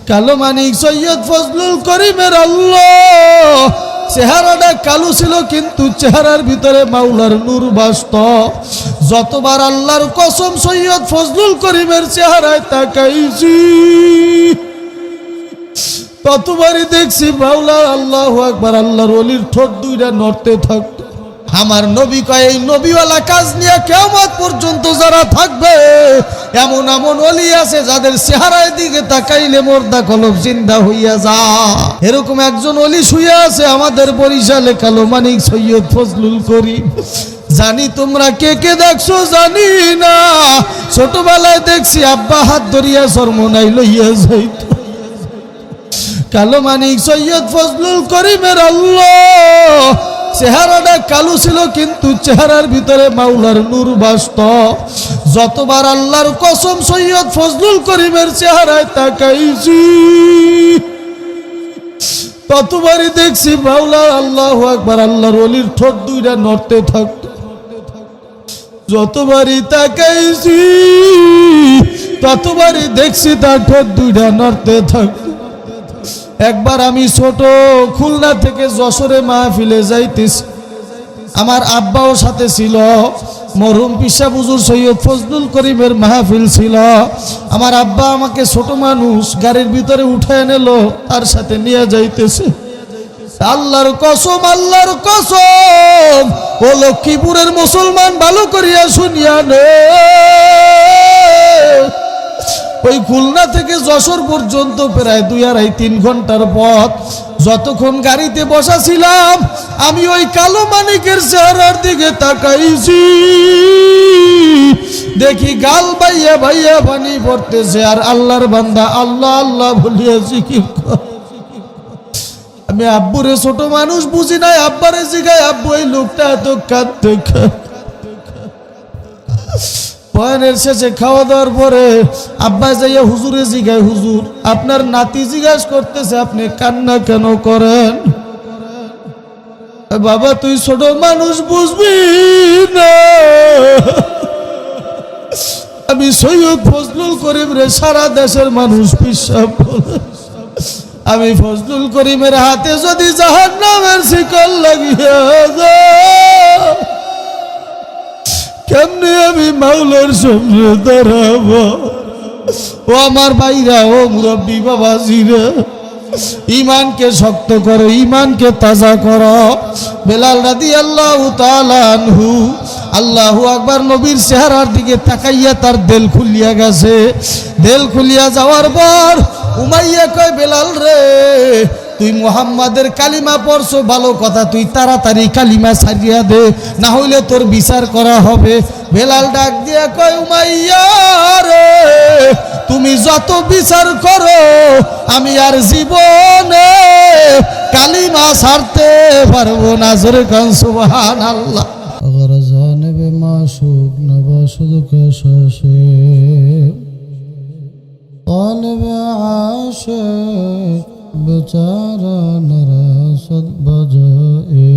কালো মানিক সৈয়দ ফজলুল করিমের আল্লাহ চেহারাটা কালো ছিল, কিন্তু চেহারার ভিতরে মাওলার নূর বাসত। যতবার আল্লাহর কসম সৈয়দ ফজলুল করিমের চেহারায় তাকাইছি, ততবারই দেখছি মাওলা আল্লাহু আকবার, আল্লাহর ওলির ঠোঁট দুইটা নড়তে থাকতো। আমার নবী কয়, এই নবীওয়ালা কাজ নিয়ে কিয়ামত পর্যন্ত যারা থাকবে, এমন এমন ওলি আছে যাদের চেহারার দিকে তাকাইলে মোর্দা কলব জিন্দা হইয়া যা। এরকম একজন ওলি শুয়ে আছে আমাদের বরিশালে, কালো মানিক সৈয়দ ফজলুল করিম। জানি তোমরা কে কে দেখছো জানি না, ছোটবেলায় দেখছি আব্বা হাত ধরিয়া শরমনাই লইয়া যাইত। কালো মানিক সৈয়দ ফজলুল করিমের আল্লাহ চেহারাটা কালো ছিল, কিন্তু চেহারার ভিতরে মাওলার নূর বাসত। যতবার আল্লাহর কসম সৈয়দ ফজলুল করিমের চেহারায় তাকাইছি, ততবারই দেখছি মাওলা আল্লাহু আকবার, আল্লাহর ওলির ঠোঁট দুইটা নড়তে থাকতো। যতবারই তাকাইছি ততবারই দেখছি তার ঠোঁট দুইটা নড়তে থাকতো। একবার আমি ছোট খুলনা থেকে যশোরে মাহফিলে যাইতেছি, আমার আব্বাও সাথে ছিল, মরহুম পিসা হুজুর সৈয়দ ফজলুল করিমের মাহফিল ছিল। আমার আব্বা আমাকে ছোট মানুষ গাড়ির ভিতরে উঠায় নিল, তার সাথে নিয়ে যাইতেছে। আল্লাহর কসম, আল্লাহর কসম, ও লক্ষ্মীপুরের মুসলমান ভালো করিয়া শুনিয়া নে, ওই খুলনা থেকে যশোর পর্যন্ত প্রায় 2-2.5-3 ঘন্টার পথ। যতক্ষণ গাড়িতে বসা ছিলাম, আমি ওই কালো মানিকের চেহারার দিকে তাকাইছি, দেখি গাল বাইয়া বাইয়া পানি পড়তেছে, আর আল্লাহর বান্দা আল্লাহ আল্লাহ বলিয়া জিকির করে। আমি আব্বুরে, ছোট মানুষ বুঝি নাই, আব্বারে জিগাই, আব্বু এই লোকটা এত কাঁদতে বয়ানের শেষে খাওয়া দাওয়ার পরে আব্বা যাইয়া হুজুরে জিগায়, হুজুর আপনার নাতি জিজ্ঞাস করতেছে আপনি কান্না কেন করেন? বাবা তুই ছোট মানুষ বুঝবি না, আমি সৈয়দ ফজলুল করিম রে সারা দেশের মানুষ বিশ্বাস বলে, আমি ফজলুল করিমের হাতে যদি জাহান্নামের শিকল লাগিয়া যায়, কেমনে আমি মাওলার সামনে দাঁড়াবো? ও আমার ভাইরা, ও মুরব্বী বাবাজিরা, ইমানকে শক্ত করো, ইমানকে তাজা করো। বেলাল রাদিয়াল্লাহু তাআলা আনহু আল্লাহু আকবার নবীর চেহারার দিকে তাকাইয়া তার দিল খুলিয়া গেছে। দিল খুলিয়া যাওয়ার পর উমাইয়া কয়, বেলাল রে তুই মুহাম্মাদের কালিমা পড়ছো ভালো কথা, তুই তাড়াতাড়ি কালিমা ছাড়িয়া দে, না হইলে তোর বিচার করা হবে। বেলাল ডাক দিয়া কয়, উমাইয়া রে তুমি যত বিচার করো আমি আর জীবনে কালিমা ছাড়তে পারবো না। জোরে কান সুবহানাল্লাহ। अगर जानब माशूक नवाशुद के शशे तालिब आशिक बेचारा नरासद बजाए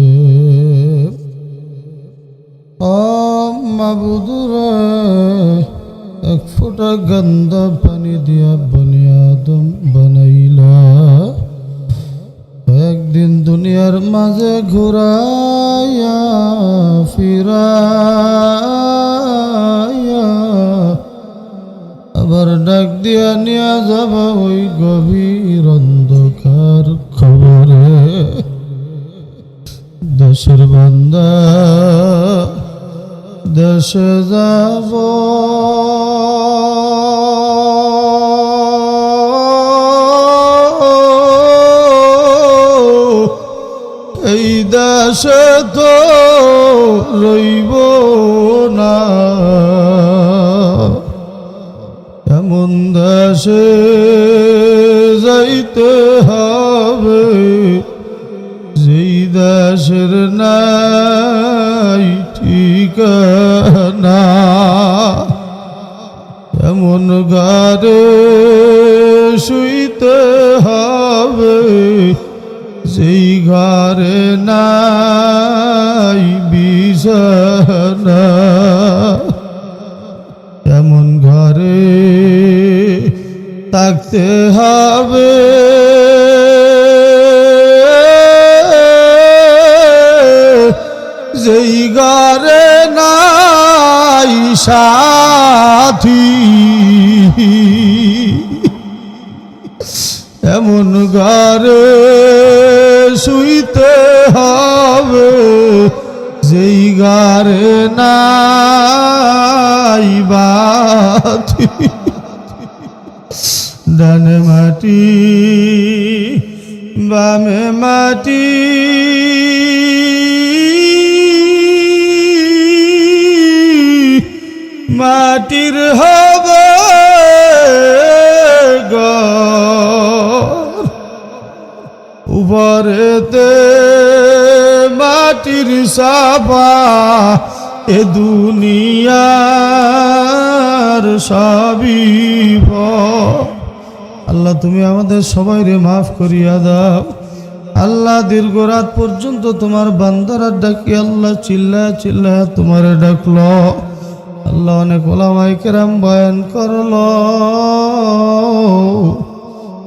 ओ माबूद रे एक फुटा गंदा पानी दिया बनी आदम बनाइला, একদিন দুনিয়ার মাঝে ঘুরাইয়া ফিরাইয়া আবার ডাক দিয়া নিয়া যাবা ওই গভীর অন্ধকার খবরে। দেশের বান্দা দেশে যাব এই দেশে তো রইব না, এমন দেশে যাইতে হবে যেই দেশের নাই ঠিকানা, এমন ঘরে শুইতে হবে যেই ঘরে নাই বিছানা, এমন ঘরে থাকতে হবে যেই ঘরে নাই সাথী, এমন ঘরে শুইতে হবে যেই ঘরে নাই বাতি। ডানে মাটি বামে মাটি, মাটির হবে ঘর, উপরেতে মাটির সাফা, এ দুনিয়ার সবই ভর। আল্লাহ তুমি আমাদের সবাইরে মাফ করিয়া দাও। আল্লাহ দীর্ঘ রাত পর্যন্ত তোমার বান্দারা ডাকি আল্লাহ চিল্লা চিল্লা তোমার ডাকলো। আল্লাহ অনেক ওলামায়ে কেরাম বয়ান করলো।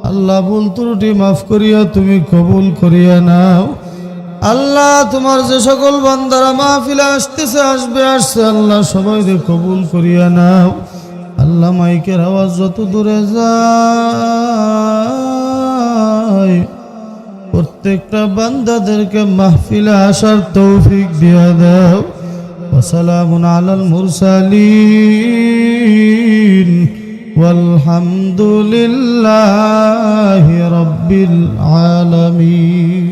আল্লাহ ভুল ত্রুটি মাফ করিয়া তুমি কবুল করিয়া নাও। আল্লাহ তোমার যে সকল বান্দারা মাহফিলে আসতেছে আসবে আসছে আল্লাহ সবাইকে কবুল করিয়া নাও। আল্লাহ মাইকের আওয়াজ যত দূরে যায় প্রত্যেকটা বান্দাদেরকে মাহফিলে আসার তৌফিক দিয়া দাও। ওয়াসালামুন আলাল মুরসালিন ওয়ালহামদুলিল্লাহি রাব্বিল আলামিন।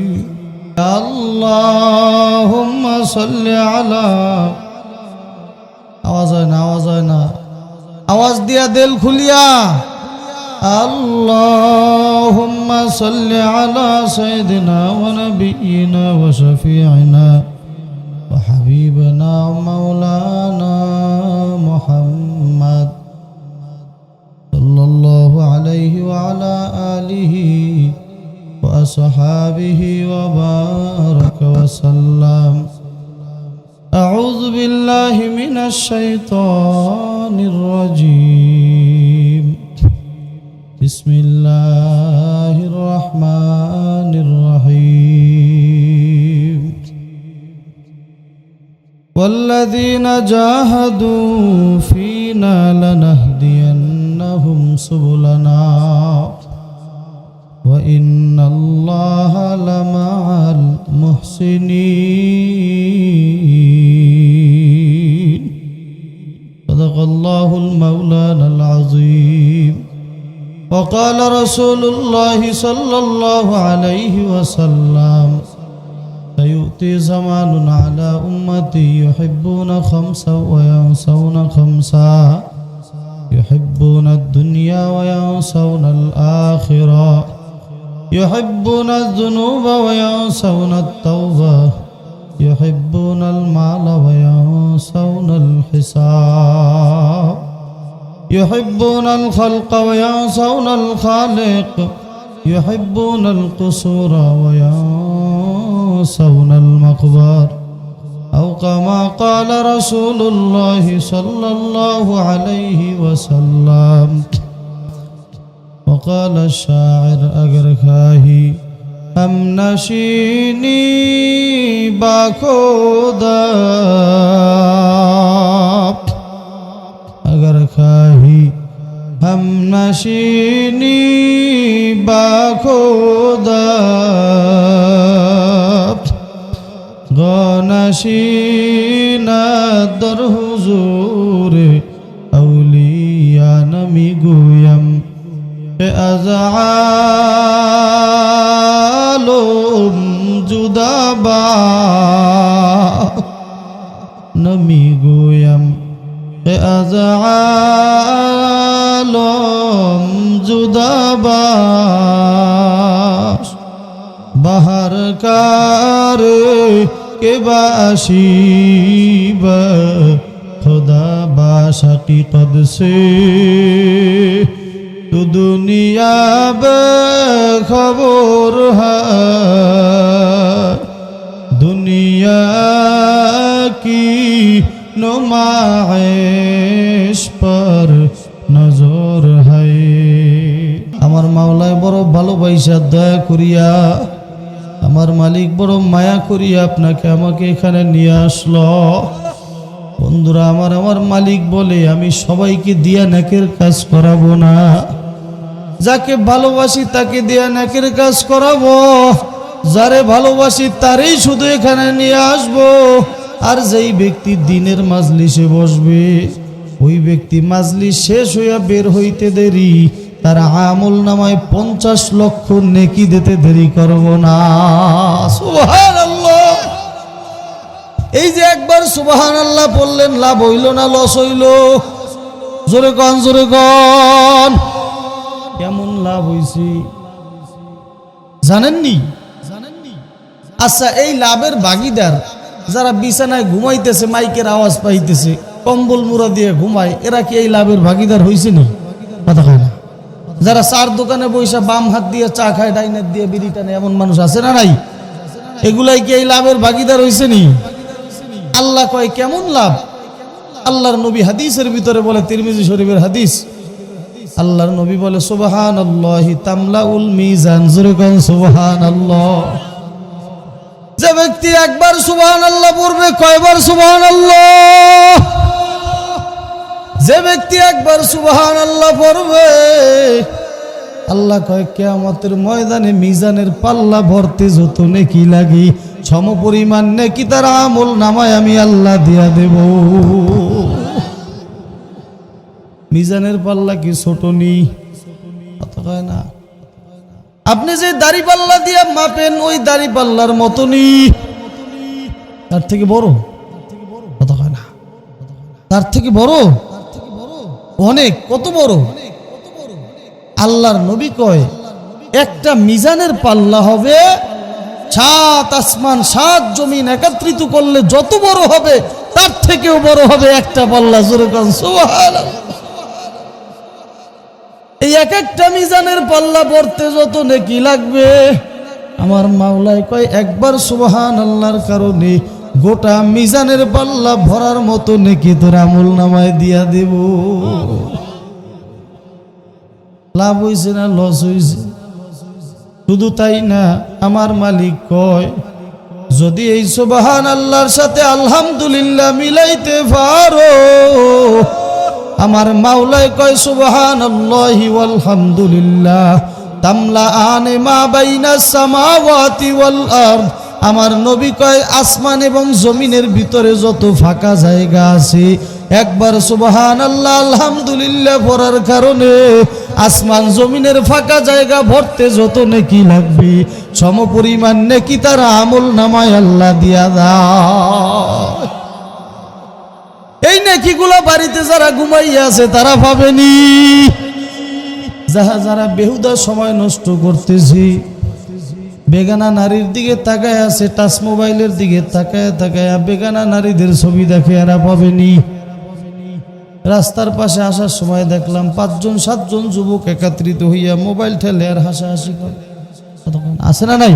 আল্লাহুম্মা সাল্লি আলা, আওয়াজ হয় না, আওয়াজ হয় না, আওয়াজ দিয়া দিল খুলিয়া। আল্লাহুম্মা সাল্লি আলা সাইয়্যিদিনা ওয়া নাবিয়িনা ওয়া শাফিঈনা ওয়া হাবিবানা মাওলানা মুহাম্মদ সাল্লাল্লাহু আলাইহি ওয়া আলা আলিহি ওয়া আসহাবিহি ওয়া বারাকা ওয়া সাল্লাম। আউযু বিল্লাহি মিনাশ শাইতানির রাজীম। বিসমিল্লাহির রহমানির রহিম। ওয়াল্লাযীনা জাহাদু ফীনা লানাহদিয়ান্নাহুম সুবুলানা ওয়া ইন্নাল্লাহা লামাআল মুহসিনিন। সাদাকাল্লাহুল মাওলানাল আযীম। وقال رسول الله صلى الله عليه وسلم سيؤتي زمان على أمتي يحبون خمسا وينسون خمسا، يحبون الدنيا وينسون الآخرة، يحبون الذنوب وينسون التوبة، يحبون المال وينسون الحساب، يحبون الخلق وينسون الخالق، يحبون القصور وينسون المقبر، أو كما قال رسول الله صلى الله عليه وسلم. وقال الشاعر اگر خواهی هم نشینی با خدا، اگر خواهی هم نشینی با خدا، غنشینت در حضور اولیاء نمی گویم که از عالم جدا با نمی گویم که از عالم جدا باش، بهر کار که باشی به خدا باش حقیقت سے تو دنیا بے خبر ہے، دنیا کی नुमाइश पर नजर है। ভালোবাসা দয়া করিয়া আমার মালিক বড় মায়া করিয়া আপনাকে আমাকে এখানে নিয়ে আসলো। বন্ধুরা আমার মালিক বলে আমি সবাইকে দিয়া নেকের কাজ করাবো না, যাকে ভালোবাসি তাকে দিয়া নেকের কাজ করাবো, যারে ভালোবাসি তারই শুধু এখানে নিয়ে আসবো। আর যেই ব্যক্তি দিনের মাজলিসে বসবে ওই ব্যক্তি মাজলিস শেষ হইয়া বের হইতে দেরি, তার আমল নামায় 50 লক্ষ নেকি দিতে দেরি করব না। সুবহানাল্লাহ। এই যে একবার সুবহানাল্লাহ বললেন, লাভ হইল না লস হইল? জোরে কন, জোরে কন। কেমন লাভ হইছে জানেননি? আচ্ছা, এই লাভের ভাগিদার যারা বিছানায় ঘুমাইতেছে, মাইকের আওয়াজ পাইতেছে, কম্বল মুড়া দিয়ে ঘুমায়, এরা কি এই লাভের ভাগিদার হইছে নি? কথা কয় না। যারা চার দোকানে বইসা বাম হাত দিয়ে চা খায়, ডাইন হাত দিয়ে বিড়ি টানে, এমন মানুষ আছে না নাই? এগুলাই কি এই লাভের ভাগিদার হইছে নি? আল্লাহ কয় কেমন লাভ? আল্লাহর নবী হাদিসের ভিতরে বলে, তিরমিজি শরীফের হাদিস, আল্লাহর নবী বলে সুবহানাল্লাহি তামলাউল মিজান। জোরে কোন সুবহানাল্লাহ। যে ব্যক্তি একবার সুবহানাল্লাহ পড়বে, কয়বার সুবহানাল্লাহ? যে ব্যক্তি একবার সুবহানাল্লাহ পড়বে, আল্লাহ কয় কিয়ামতের ময়দানে মিজানের পাল্লা ভরতে যত নেকি লাগি সমপরিমাণ নেকি তার আমল নামায় আমি আল্লাহ দিয়া দেব। মিজানের পাল্লা কি ছোট নি? কথা কয় না। আপনি যে দাড়ি পাল্লা দিয়ে মাপেন ওই দাড়ি পাল্লার মতনই, তার থেকে বড়? কথা কয় না। তার থেকে বড় অনেক। কত বড়? আল্লাহর নবী কয় একটা মিজানের পাল্লা হবে 7 আসমান 7 জমিন একত্রিত করলে যত বড় হবে তার থেকেও বড় হবে একটা পাল্লা। জোরে কোন সুবহানাল্লাহ। এই এক একটা মিজানের পাল্লা ভরতে যত নেকি লাগবে, আমার মাওলাই কয় একবার সুবহানাল্লাহর কারণে গোটা মিজানের পাল্লা ভরার মতো নেকি তোর আমল নামায় দিয়া দেব। লাভ হইছে না লস হইছে? শুধু তাই না, আমার মালিক কয় যদি এই সুবহানাল্লাহর সাথে আলহামদুলিল্লাহ মিলাইতে পারো, আমার মাওলাই কয় সুবহানাল্লাহি ওয়ালহামদুলিল্লাহ তামলাআনে মা বাইনাস সামাওয়াতি ওয়াল আরদ। আমার নবী কয় আসমান এবং জমিনের ভিতরে যত ফাঁকা জায়গা আছে, একবার সুবহানাল্লাহ আলহামদুলিল্লাহ পড়ার কারণে আসমান জমিনের ফাঁকা জায়গা ভরতে যত নেকি লাগবে সমপরিমাণ নেকি তার আমল নামায় আল্লাহ দিয়া দেয়। এই নেকিগুলো বাড়িতে যারা ঘুমাইয়া আছে তারা পাবেনি। যারা বেহুদা সময় নষ্ট করতেছি, বেগানা নারীর দিকে তাকায় আছে, টাচ মোবাইলের দিকে তাকায় তাকায় বেগানা নারীদের ছবি দেখে, এরা পাবেনি। রাস্তার পাশে আসার সময় দেখলাম 5-7 যুবক একত্রিত হইয়া মোবাইল ঠেলে আর হাসাহাসি করে। আছে না নাই?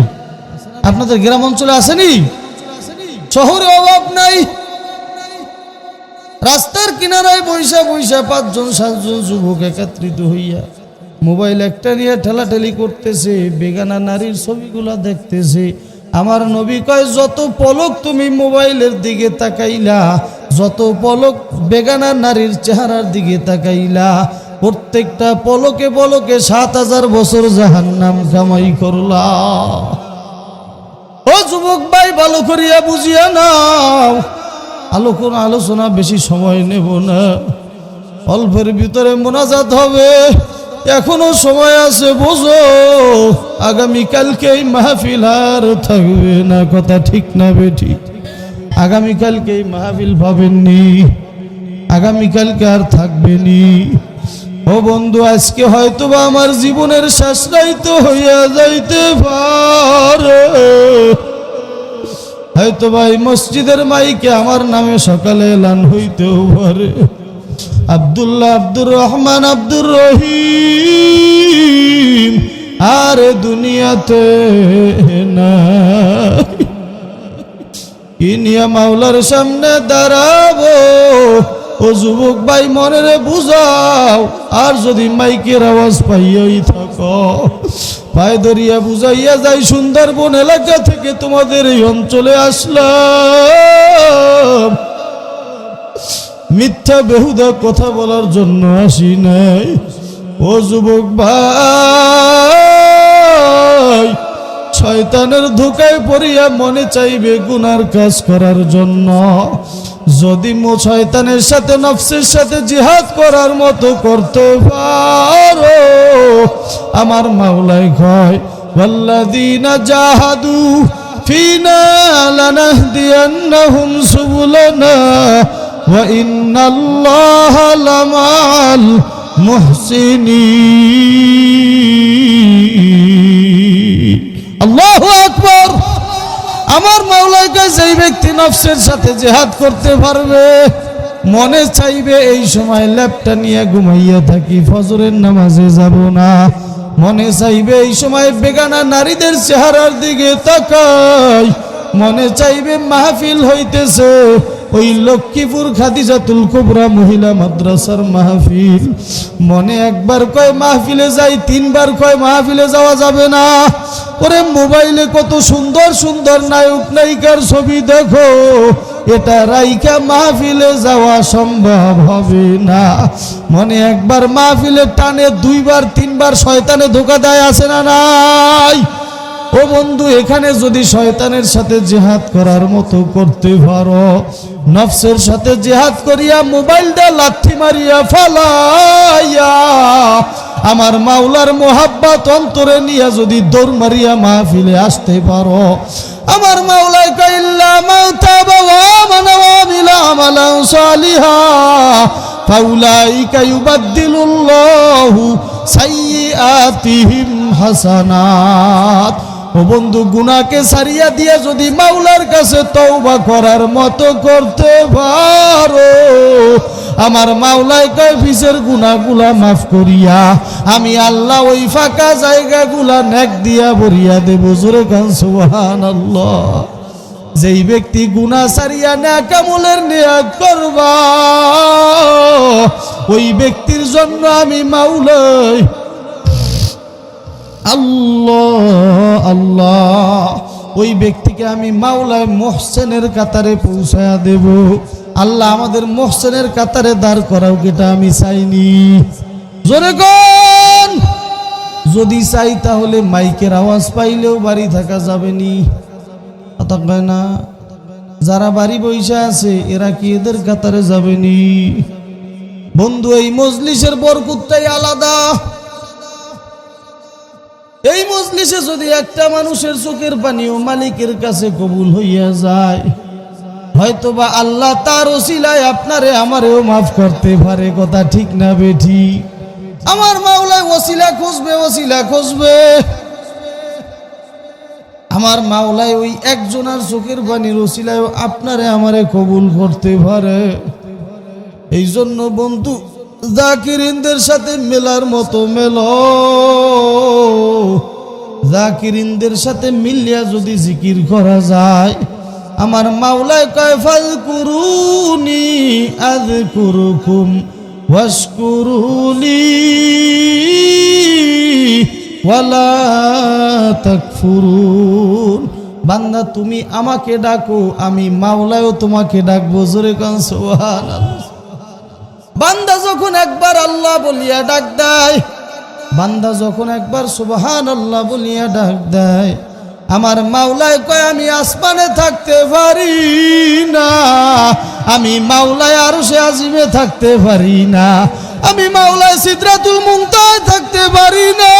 আপনাদের গ্রাম অঞ্চলে আসেনি? শহরে অভাব নাই। রাস্তার কিনারায় বৈশা 5-7 যুবক একত্রিত হইয়া মোবাইল একটা নিয়ে ঠেলাঠেলি করতেছে, বেগানা নারীর ছবিগুলা দেখতেছে। আমার নবী কয় যত পলক তুমি মোবাইলের দিকে তাকাইলা, যত পলক বেগানা নারীর চেহারার দিকে তাকাইলা, প্রত্যেকটা পলকে পলকে 7000 বছর জাহান্নাম কামাই করলা। ও যুবক ভাই, ভালো করিয়া বুঝিয়া নাও। আলোচনা বেশি সময় নেব না, অল্পের ভিতরে মোনাজাত হবে। এখনো সময় আছে, বোঝো। আগামীকালকে এই মাহফিল আর থাকবে না। কথা ঠিক না বেঠি? আগামীকালকে এই মাহফিল পাবেননি, আগামীকালকে আর থাকবেনি। ও বন্ধু, আজকে হয়তোবা আমার জীবনের শেষ রাইত হইয়া যাইতে পারে। হয়তো ভাই মসজিদের মাইকে আমার নামে সকালে এলান হইতেও পারে, আব্দুল্লাহ, আব্দুর রহমান, আব্দুর রহিম আর দুনিয়াতে নাই। ইনিয়া মাওলার সামনে দাঁড়াবো, ও যুবক ভাই মনেরে বুঝাও, আর যদি মাইকের আওয়াজ পাইয়াই থাকো পায়ে ধরিয়া বুঝাইয়া যাই সুন্দরবন এলাকা থেকে তোমাদের এই অঞ্চলে আসলাম, মিথ্যা বেহুদা কথা বলার জন্য আসি নাই। ও যুবক ভাই, শয়তানের ধোঁকায় পড়িয়া মনে চাইবে গুনার কাজ করার জন্য, যদি শয়তানের সাথে নফসের সাথে জিহাদ করার মতো করতে পারো, আমার মাওলাই কয় ওয়াল্লাযীনা জাহাদু ফিনা লানাহদিয়ান্নাহুম সুবুলানা ওয়া ইন্নাল্লাহা লামাল মুহসিনিন। আল্লাহু আকবার। আমার মাওলাই কয় যেই ব্যক্তি নফসের সাথে জিহাদ করতে পারবে, মনে চাইবে এই সময় ল্যাপটা নিয়ে ঘুমাইয়া থাকি, ফজরের নামাজে যাব না, মনে চাইবে এই সময় বেগানা নারীদের চেহারার দিকে তাকাই, মনে চাইবে মাহফিল হইতেছে ওই লক্ষ্মীপুর খাদিজাতুল কুবরা মহিলা মাদ্রাসার মাহফিল, মনে একবার কয় মাহফিলে যাই, তিনবার কয় মাহফিলে যাওয়া যাবে না। ওরে মোবাইলে কত সুন্দর সুন্দর নায়ক নায়িকার ছবি দেখো, এটা রাইকা মাহফিলে যাওয়া সম্ভব হবে না। মনে একবার মাহফিলে টানে, দুইবার তিনবার শয়তানে ধোঁকা দেয়, আছে না নাই? ও বন্ধু, এখানে যদি শয়তানের সাথে জিহাদ করার মতো করতে পারো, নফসের সাথে জিহাদ করিয়া মোবাইলটা লাথি মারিয়া ফালাইয়া আমার মাওলার মোহাব্বত অন্তরে নিয়ে যদি দৌড় মারিয়া মাহফিলে আসতে পারো, আমার মাওলাই কাইল্লা মাউতাবা ওয়া মান আমিলা আমালান সালিহা ফাউলাইকা ইউবাদদিলুল্লাহু সাইয়্যাতিহিম হাসানাত। ও বন্ধু, গুনাহকে ছাড়িয়া দিয়ে যদি মাওলার কাছে তওবা করার মতো করতে পারো, আমার মাওলাই কয় পিছের গুনাহগুলা মাফ করিয়া আমি আল্লাহ ওই ফাঁকা জায়গাগুলা নেক দিয়া ভরিয়া দেব। জোরে কান সুবহানাল্লাহ। যেই ব্যক্তি গুনাহ ছাড়িয়া নেক আমলের নিয়ত করবা, ওই ব্যক্তির জন্য আমি মাওলাই আল্লাহ আল্লাহ ওই ব্যক্তিকে আমি মাওলায় মুহসিনের কাতারে পৌঁছায়া দেব। আল্লাহ আমাদের মুহসিনের কাতারে দাঁড় করাও, যেটা আমি চাইনি। জোরে কোন, যদি চাই তাহলে মাইকের আওয়াজ পাইলেও বাড়ি থাকা যাবে নি, কথা কয় না? যারা বাড়ি বইসা আছে এরা কি এদের কাতারে যাবে নি? বন্ধু, এই মজলিসের বরকতটাই আলাদা। এই মজলিসে যদি একটা মানুষের চোখের পানিও মালিকের কাছে কবুল হইয়া যায়, হয়তোবা আল্লাহ তার ওসিলায় আপনারে আমারেও মাফ করতে পারে। কথা ঠিক না বেঠি? আমার মাওলায় ওসিলা খুঁজবে, ওসিলা খুঁজবে। আমার মাওলায় ওই একজনের চোখের পানির ওসিলায় আপনারে আমারে কবুল করতে পারে। এই জন্য বন্ধু, জাকিরিনদের সাথে মেলার মতো মেলো, জাকিরিনদের সাথে মিলিয়া যদি জিকির করা যায়, আমার মাওলায় কয় ফাযকুরুনি আযকুরুকুম ওয়াশকুরুলি ওয়ালা তাকফুরুন। বান্দা, তুমি আমাকে ডাকো, আমি মাওলায়ও তোমাকে ডাকবো। জোরে কান সুবহানাল্লাহ। বান্দা যখন একবার আল্লাহ বলিয়া ডাক দেয়, বান্দা যখন একবার সুবহানাল্লাহ বলিয়া ডাক দেয়, আমার মাওলায় কয় আমি আসমানে থাকতে পারি না, আমি মাওলায় আরশে আজিমে থাকতে পারি না, আমি মাওলায় সিদরাতুল মুনতাহায় থাকতে পারি না।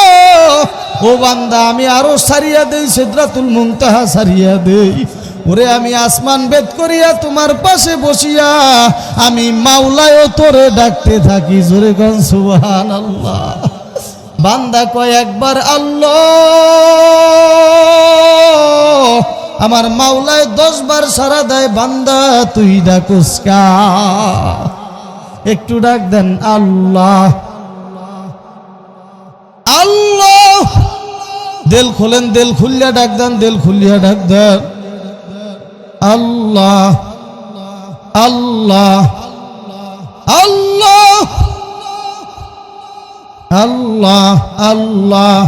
ও বান্দা, আমি আরশ ছাড়িয়া দেই, সিদরাতুল মুনতাহা ছাড়িয়া দেই। ওরে আমি আসমান ভেদ করিয়া তোমার পাশে বসিয়া আমি মাওলায়ও তোরে ডাকতে থাকি। জোরে কোন সুবহানাল্লাহ। বান্দা কয় একবার আল্লাহ, আমার মাওলায় 10 বার সারা দেয়। বান্দা তুই ডাকুস কা? একটু ডাক দেন আল্লাহ আল্লাহ। দিল খোলেন, দিল খুলিয়া ডাক দেন, দিল খুলিয়া ডাক দেন আল্লাহ আল্লাহ আল্লাহ আল্লাহ আল্লাহ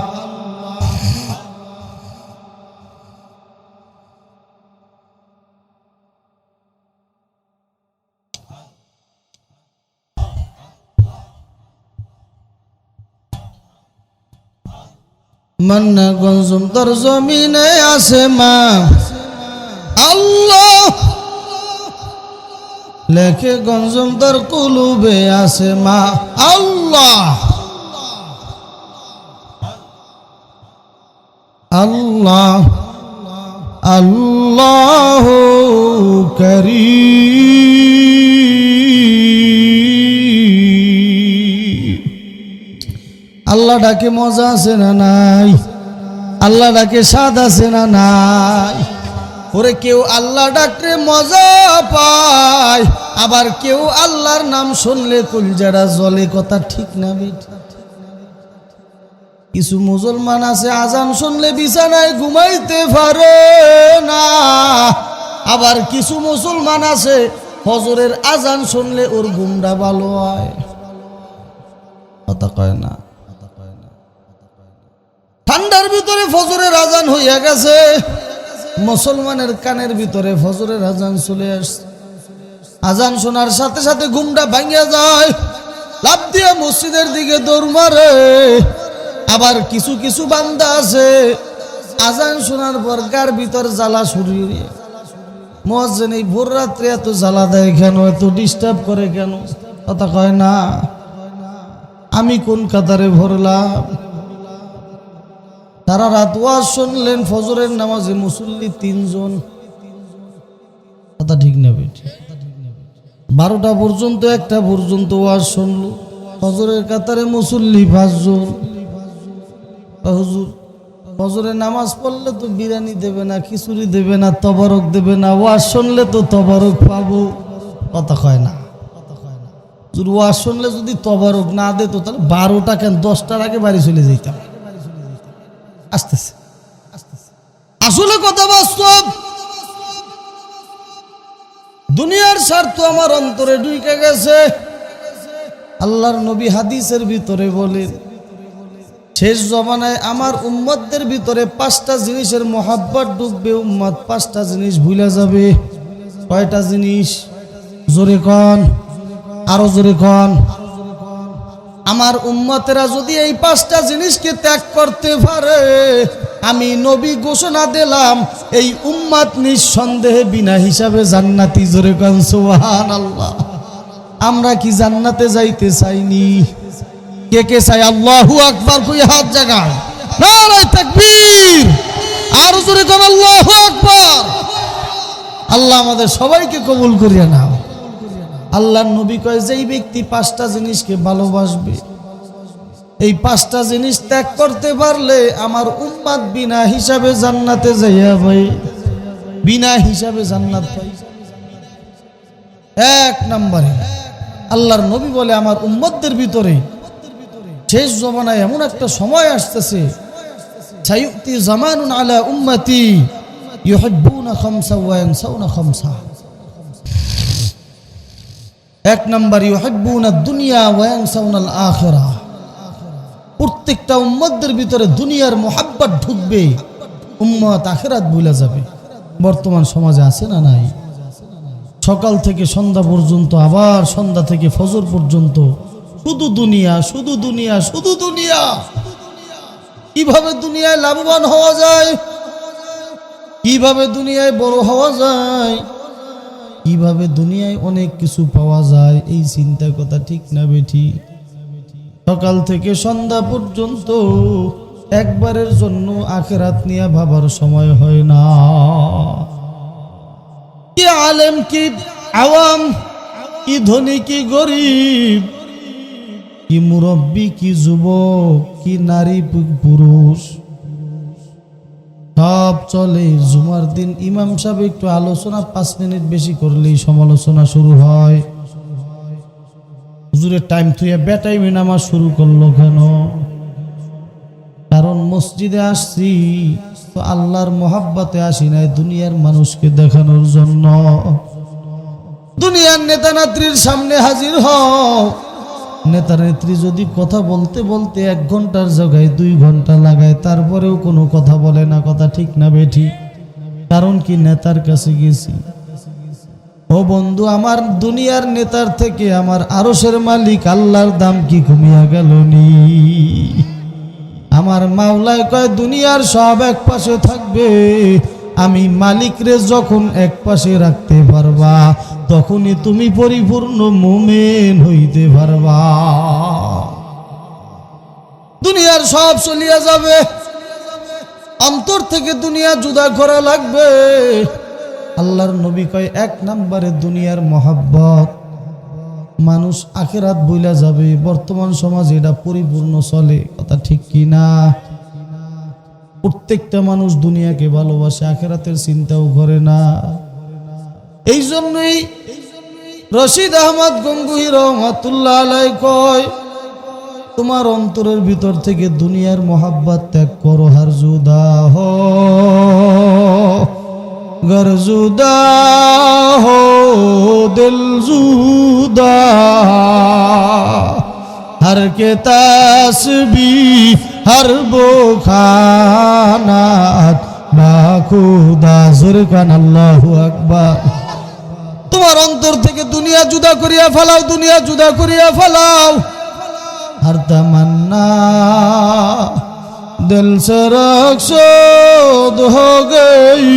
মান্না গঞ্জুম তোর জমিনে আছে মা আল্লাহ লেখে গঞ্জুম তোর কুলুবে আছে মা আল্লাহ আল্লাহ আল্লাহ কারীম আল্লাহ ডাকে মজা আছে না নাই আল্লাহ ডাকে স্বাদ আছে না নাই ওরে কেউ আল্লাহ ডাকলে মজা পায় আবার কেউ আল্লাহর নাম শুনলে কলজাটা জ্বলে কথা ঠিক না বেটা কিছু মুসলমান আছে আজান শুনলে বিছানায় ঘুমাইতে পারে না আবার কিছু মুসলমান আছে ফজরের আজান শুনলে ওর ঘুমটা ভালো হয় কথা কয় না ঠান্ডার ভিতরে ফজরের আজান হইয়া গেছে মুসলমানের কানের ভিতরে ফজরের আজান চলে আসছে আজান শোনার সাথে সাথে ঘুমটা ভাঙিয়া যায় লাফ দিয়ে মসজিদের দিকে দৌড় মারে আবার কিছু কিছু বান্দা আছে আজান শোনার পর গার ভিতর জ্বালা শুরু মুয়াজ্জিন এই ভোর রাত্রে এত জ্বালা দেয় কেন এত ডিস্টার্ব করে কেন কথা কয় না আমি কোন কাতারে ভরলাম তারা রাত ওয়াজ শুনলেন ফজরের নামাজে মুসল্লি 3 জন কথা ঠিক না বেটি 12টা পর্যন্ত 1টা পর্যন্ত ওয়াজ শুনলো ফজরের কাতারে মুসল্লি 5 জন হুজুর ফজরের নামাজ পড়লে তো বিরিয়ানি দেবে না খিচুড়ি দেবে না তবারক দেবে না ওয়াজ শুনলে তো তবারক পাবো কথা কয় না যদি ওয়াজ শুনলে যদি তবারক না দে তো তাহলে 12টা কেন 10টার আগে বাড়ি চলে যেতাম আসতেছে আসলে কথা বাস্তব দুনিয়ার স্বার্থ আমার অন্তরে ঢুকে গেছে আল্লাহর নবী হাদিসের ভিতরে বলেন শেষ জমানায় আমার উম্মতদের ভিতরে 5টা জিনিসের মোহাব্বত ঢুকবে উম্মত 5টা জিনিস ভুলে যাবে কয়টা জিনিস জোরে কোন আরো জোরে কোন আমার উম্মতেরা যদি এই 5টা জিনিসকে ত্যাগ করতে পারে আমি নবী ঘোষণা দিলাম এই উম্মত নিঃসন্দেহে বিনা হিসাবে জান্নাতি জোরে কোন সুবহানাল্লাহ আমরা কি জান্নাতে যাইতে চাইনি কে কে চাই আল্লাহু আকবার কই হাত জাগান নারে তাকবীর আর জোরে কোন আল্লাহু আকবার আল্লাহ আমাদের সবাইকে কবুল করিয়া নাও আল্লাহর নবী কয় যেই ব্যক্তি 5টা জিনিসকে ভালোবাসবে এই 5টা জিনিস ত্যাগ করতে পারলে আমার উম্মত বিনা হিসাবে জান্নাতে যাইয়া ভাই বিনা হিসাবে জান্নাত পাই 1 নম্বরে আল্লাহর নবী বলে আমার উম্মতদের ভিতরে শেষ জমানায় এমন একটা সময় আসতেছে সায়ুতি জামানুন আলা উম্মতি ইউহিব্বুনা খামসা ওয়া ইয়ানসাউনা খামসা 1 নম্বর ইউহিব্বুনা দুনিয়া ওয়া ইয়ানসাউনাল আখিরাহ প্রত্যেকটা উম্মতদের ভিতরে দুনিয়ার মোহাব্বত ঢুকবে উম্মত আখিরাত ভুলে যাবে বর্তমান সমাজে আছে না নাই সকাল থেকে সন্ধ্যা পর্যন্ত আবার সন্ধ্যা থেকে ফজর পর্যন্ত শুধু দুনিয়া শুধু দুনিয়া শুধু দুনিয়া কিভাবে দুনিয়ায় লাভবান হওয়া যায় কিভাবে দুনিয়ায় বড় হওয়া যায় কিভাবে দুনিয়ায় অনেক কিছু পাওয়া যায় এই চিন্তা কথা ঠিক না বেঠি সকাল থেকে সন্ধ্যা পর্যন্ত একবারের জন্য আখিরাত নিয়ে ভাবার সময় হয় না কি আলেম কি আওয়াম কি ধনী কি গরিব কি মুরব্বী কি যুবক কি নারী পুরুষ সব চলে জুমার দিন ইমাম সাহেব একটু আলোচনা 5 মিনিট বেশি করলেই সমালোচনা শুরু হয় হুজুরের টাইম থুয়ে বেটাইমে নামাজ শুরু করলো কেন কারণ মসজিদে আসছি তো আল্লাহর মোহাব্বতে আসি নাই দুনিয়ার মানুষকে দেখানোর জন্য দুনিয়ার নেতা নেত্রীর সামনে হাজির হও, নেতা নেত্রী যদি কথা বলতে বলতে 1 ঘন্টার জায়গায় 2 ঘন্টা লাগায়, তারপরেও কোনো কথা বলে না। কথা ঠিক না বেঠিক? কারণ কি? নেতার কাছে গেছি। ও বন্ধু, আমার দুনিয়ার নেতার থেকে আমার আরশের মালিক আল্লাহর দাম কি কমিয়া গেল নি? আমার মাওলায় কয় দুনিয়ার সব এক পাশে থাকবে, আমি মালিকরে যখন এক পাশে রাখতে পারবা, তখনই তুমি পরিপূর্ণ মুমিন হইতে পারবা। দুনিয়ার সব চলিয়া যাবে, অন্তর থেকে দুনিয়া জুদা করা লাগবে। আল্লাহর নবী কয় 1 নম্বরে দুনিয়ার মহাব্বত। মানুষ আখিরাত বইলা যাবে। বর্তমান সমাজে এটা পরিপূর্ণ চলে। কথা ঠিক কি না? প্রত্যেকটা মানুষ দুনিয়াকে ভালোবাসে, আখিরাতের চিন্তাও করে না। এই জন্যই রশিদ আহমদ গঙ্গুহি রহমাতুল্লাহ আলাইহি কয়, তোমার অন্তরের ভিতর থেকে দুনিয়ার মোহাব্বত ত্যাগ করো। হার জুদা হো घर जुदा हो दिल जुदा, हर के तस्बीह हर वो खानात बाखुदा जुरकान अल्लाहु আকবার। তোমার অন্তর থেকে দুনিয়া জুদা করিয়া ফেলাও, দুনিয়া জুদা করিয়া ফেলাও। हर तमन्ना दिल से रखसोद हो गई,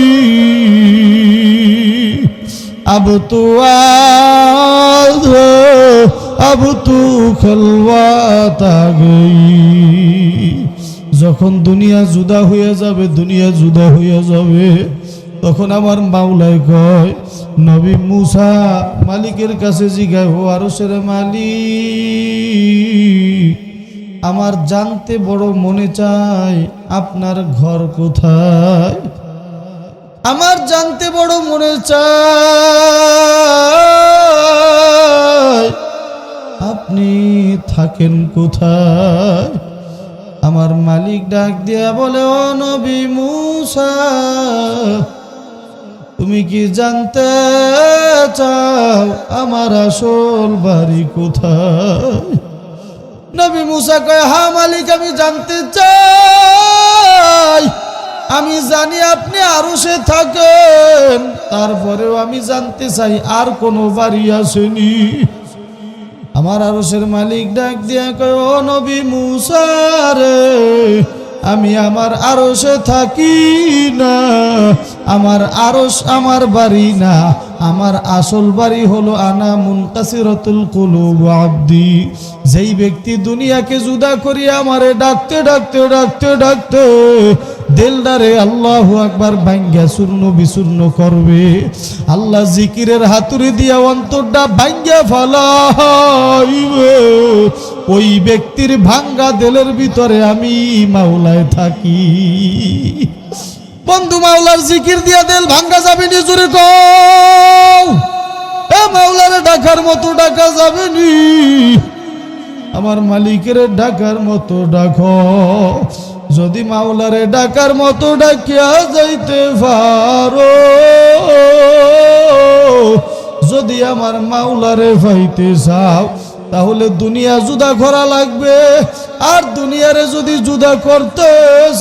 अब तू आद अब तू खलवात आ गई। যখন দুনিয়া জুদা হয়ে যাবে, দুনিয়া জুদা হয়ে যাবে, তখন আমার মাওলাই কয়, নবী মুসা মালিকের কাছে জিজ্ঞাসা, ও আরশের মালিক, আমার জানতে বড় মনে চায় আপনার ঘর কোথায়। আমার জানতে বড় মনে চায় আপনি থাকেন কোথায়। আমার মালিক ডাক দিয়া বলে, ও নবী মুসা, তুমি কি জানতে চাও আমার আসল বাড়ি কোথায়? নবী মুসা কয়, হ্যাঁ মালিক, আমি জানতে চাই। আমি জানি আপনি আরশে থাকেন, তারপরেও আমি জানতে চাই আর কোনো বাড়ি আসেনি। আমার আরশের মালিক ডাক দিয়া কয়, ও নবী মুসা রে, আমি আমার আরশে থাকি না, আমার আরশ আমার বাড়ি না, আমার আসল বাড়ি হলো আনা মুনকাসিরাতুল কুলুব আব্দি। যেই ব্যক্তি দুনিয়াকে জুদা করিয়া আমারে ডাকতে ডাকতে ডাকতে ডাকতে দিলদারে আল্লাহু আকবার ভাঙ্গা চূর্ণ বিচূর্ণ করবে, আল্লাহ জিকিরের হাতুড়ি দিয়া অন্তরটা ভাঙ্গা ফেলাইবে, ওই ব্যক্তির ভাঙ্গা দিলের ভিতরে আমি মাওলায় থাকি। বন্ধু, মাওলার জিকির দিয়া দিল ভাঙ্গা যাবে নি? জোরে কও, এ মাওলারে ডাকার মতো ডাকা যাবে নি? আমার মালিকের ডাকার মতো ডাকো। যদি মাওলারে ডাকার মতো ডাকিয়া যাইতে পারো, যদি আমার মাওলারে পাইতে চাও, তাহলে দুনিয়া জুদা করা লাগবে। আর দুনিয়ারে যদি জুদা করতে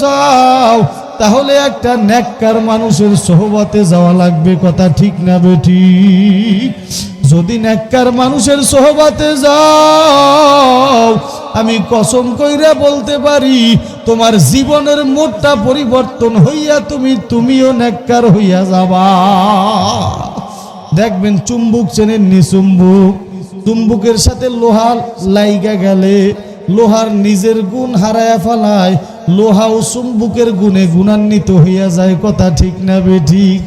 চাও, তাহলে একটা নেককার মানুষের সোহবতে যাওয়া লাগবে। কথা ঠিক না বেঠিক? যদি নেককার মানুষের সোহবতে যাও, আমি কসম কইরা বলতে পারি, তোমার জীবনের মোড়টা পরিবর্তন হইয়া তুমিও নেককার হইয়া যাবা। দেখবেন চুম্বুক চেনেন নি? চুম্বুকের সাথে লোহা লাইগা গেলে লোহার নিজের গুণ হারায়া ফেলায়, লোহা ও চুম্বুকের গুণে গুণান্বিত হইয়া যায়। কথা ঠিক না বেঠিক?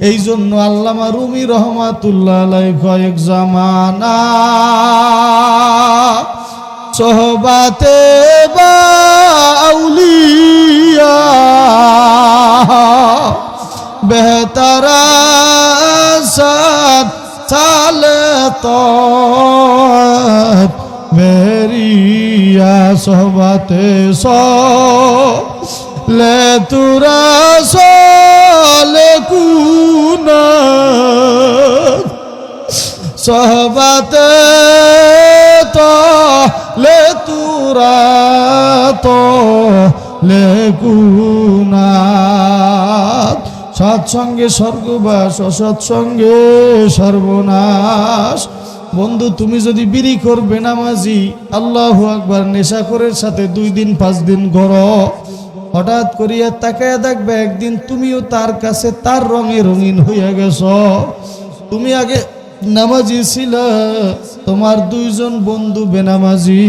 এই জন্য আল্লামা রুমি রহমাতুল্লাহ আলাইহি কয়েক জামানা সোহবাতে বাউলিয়া বেহতারা সাথ চালে তো মেরিয়া সোহবাতে সো লে তুরা সোলে কুনা সোহবতে তো লে তুরা তো লেকুনাথ। সৎসঙ্গে স্বর্গবাস, অসৎসঙ্গে সর্বনাশ। বন্ধু, তুমি যদি বিড়ি করবে নামাজি, আল্লাহু আকবার, নেশাখোরের সাথে 2 দিন 5 দিন করো, হঠাৎ করিয়া তাকায় দেখবে একদিন তুমিও তার কাছে তার রঙে রঙিন হইয়া গেছ। তুমি আগে নামাজি ছিল, তোমার 2 জন বন্ধু বেনামাজি,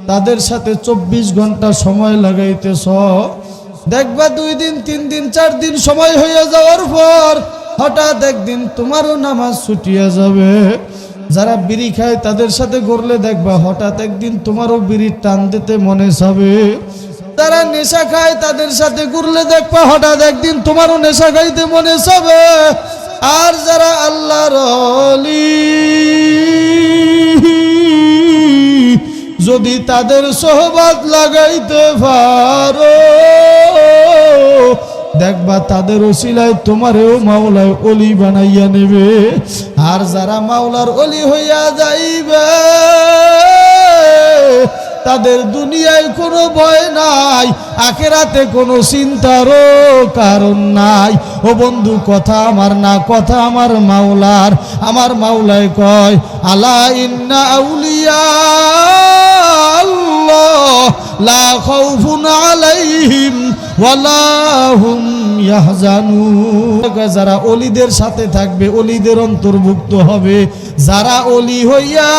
তাদের সাথে 24 ঘন্টা সময় লাগাইতেছ। দেখবা 2 দিন 3 দিন 4 দিন সময় হইয়া যাওয়ার পর হঠাৎ একদিন তোমারও নামাজ ছুটিয়া যাবে। যারা বিড়ি খায় তাদের সাথে ঘুরলে দেখবা হঠাৎ একদিন তোমারও বিড়ির টান দিতে মনে চাবে। যারা নেশা খায় তাদের সাথে ঘুরলে দেখবা হঠাৎ একদিন তোমারও নেশা খাইতে মনে চাবে। আর যারা আল্লাহর ওলি, যদি তাদের সোহবত লাগাইতে পারো, দেখবা তাদের ওসিলায় তোমারেও মাওলায় ওলি বানাইয়া নেবে। আর যারা মাওলার ওলি হইয়া যাইবে তাদের দুনিয়ায় কোনো ভয় নাই, আখিরাতে কোনো চিন্তারও কারণ নাই। ও বন্ধু, কথা আমার না, কথা আমার মাওলার। আমার মাওলায় কয়, আলা ইন্না আউলিয়া আল্লাহ লা খাউফুন আলাইহিম ওয়ালা হুম ইয়াহজানুন। যারা ওলিদের সাথে থাকবে ওলিদের অন্তর্ভুক্ত হবে। যারা ওলি হইয়া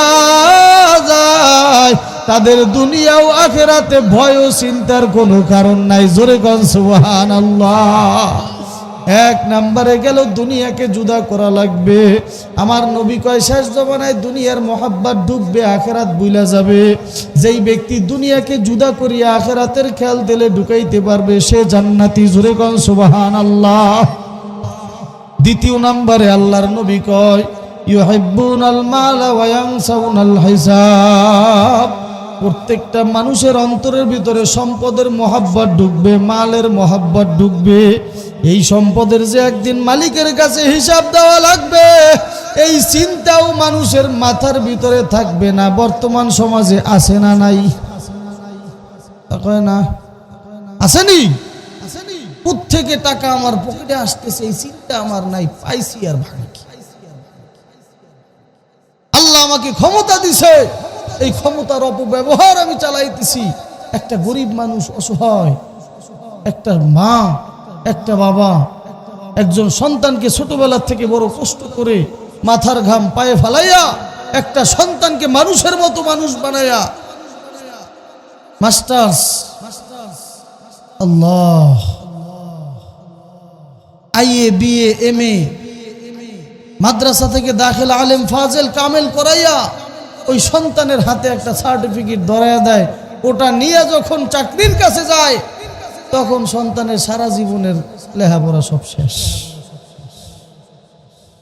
যায় তাদের দুনিয়া ও আখিরাতে ভয় ও চিন্তার কোনো কারণ নাই। জোরে কোন সুবহানাল্লাহ। 1 নম্বরে গেল দুনিয়াকে জুদা করা লাগবে। আমার নবী কয়, শেষ জমানায় দুনিয়ার মোহাব্বত ঢুকবে, আখিরাত ভুলা যাবে। যেই ব্যক্তি দুনিয়াকে জুদা করিয়া আখিরাতের খেয়াল দিলে ঢুকাইতে পারবে সে জান্নাতি। জোরে কোন সুবহানাল্লাহ। 2 নম্বরে আল্লাহর নবী কয়, ইউহিব্বুনাল মালা ওয়া ইয়ানসাউনাল হিসাব। প্রত্যেকটা মানুষের অন্তরের ভিতরে সম্পদের মহাব্বত ঢুকবে, মালের মহাব্বত ঢুকবে। এই সম্পদের যে একদিন মালিকের কাছে হিসাব দেওয়া লাগবে, এই চিন্তাও মানুষের মাথার ভিতরে থাকবে না। বর্তমান সমাজে আছে না নাই? না আসেনি? কোত্থেকে টাকা আমার পকেটে আসতেছে এই চিন্তা আমার নাই, পাইছি আর ভাঙি। আল্লাহ আমাকে ক্ষমতা দিছে, এই ক্ষমতার অপব্যবহার আমি চালাইতেছি। একটা গরিব মানুষ, অসহায় একটা মা, একটা বাবা একজন সন্তানকে ছোটবেলা থেকে বড় কষ্ট করে মাথার ঘাম পায়ে ফালাইয়া একটা সন্তানকে মানুষের মতো মানুষ বানায়া মাস্টার্স, আল্লাহ, আইএ বিএ এমএ মাদ্রাসা থেকে দাখিল আলেম ফাজেল কামেল করাইয়া ওই সন্তানের হাতে একটা সার্টিফিকেট ধরাইয়া দেয়। ওটা নিয়ে যখন চাকরির কাছে যায় তখন সন্তানের সারা জীবনের লেখাপড়া সব শেষ।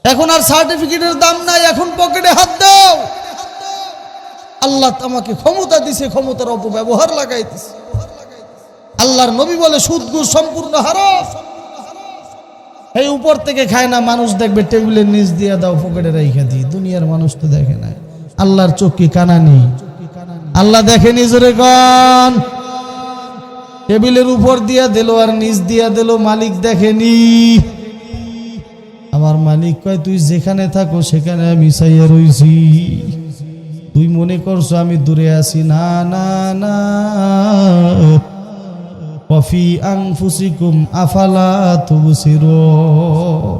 এখন আর সার্টিফিকেটের দাম নাই, এখন পকেটে হাত দাও। আল্লাহ আমাকে ক্ষমতা দিছে, ক্ষমতার অপব্যবহার লাগাইতেছে। আল্লাহর নবী বলে সুদ ঘুষ সম্পূর্ণ হারাম। এই উপর থেকে খায় না, মানুষ দেখবে টেবিলের নিচ দিয়ে দাও, পকেটে রাইখা দিই। দুনিয়ার মানুষ তো দেখে নাই। আল্লাহর চোখ কি কানা নেই? আল্লাহ দেখে নিজরে গান। টেবিলের উপর দিয়া দিল আর নিচ দিয়া দিল, মালিক দেখেনি। আমার মালিক কয়, তুই যেখানে থাকো সেখানে আমি চাইয়া রইছি। তুই মনে করছো আমি দূরে আছি? না না না। ওয়াফি আনফুসিকুম আফালা তুবসিরুন।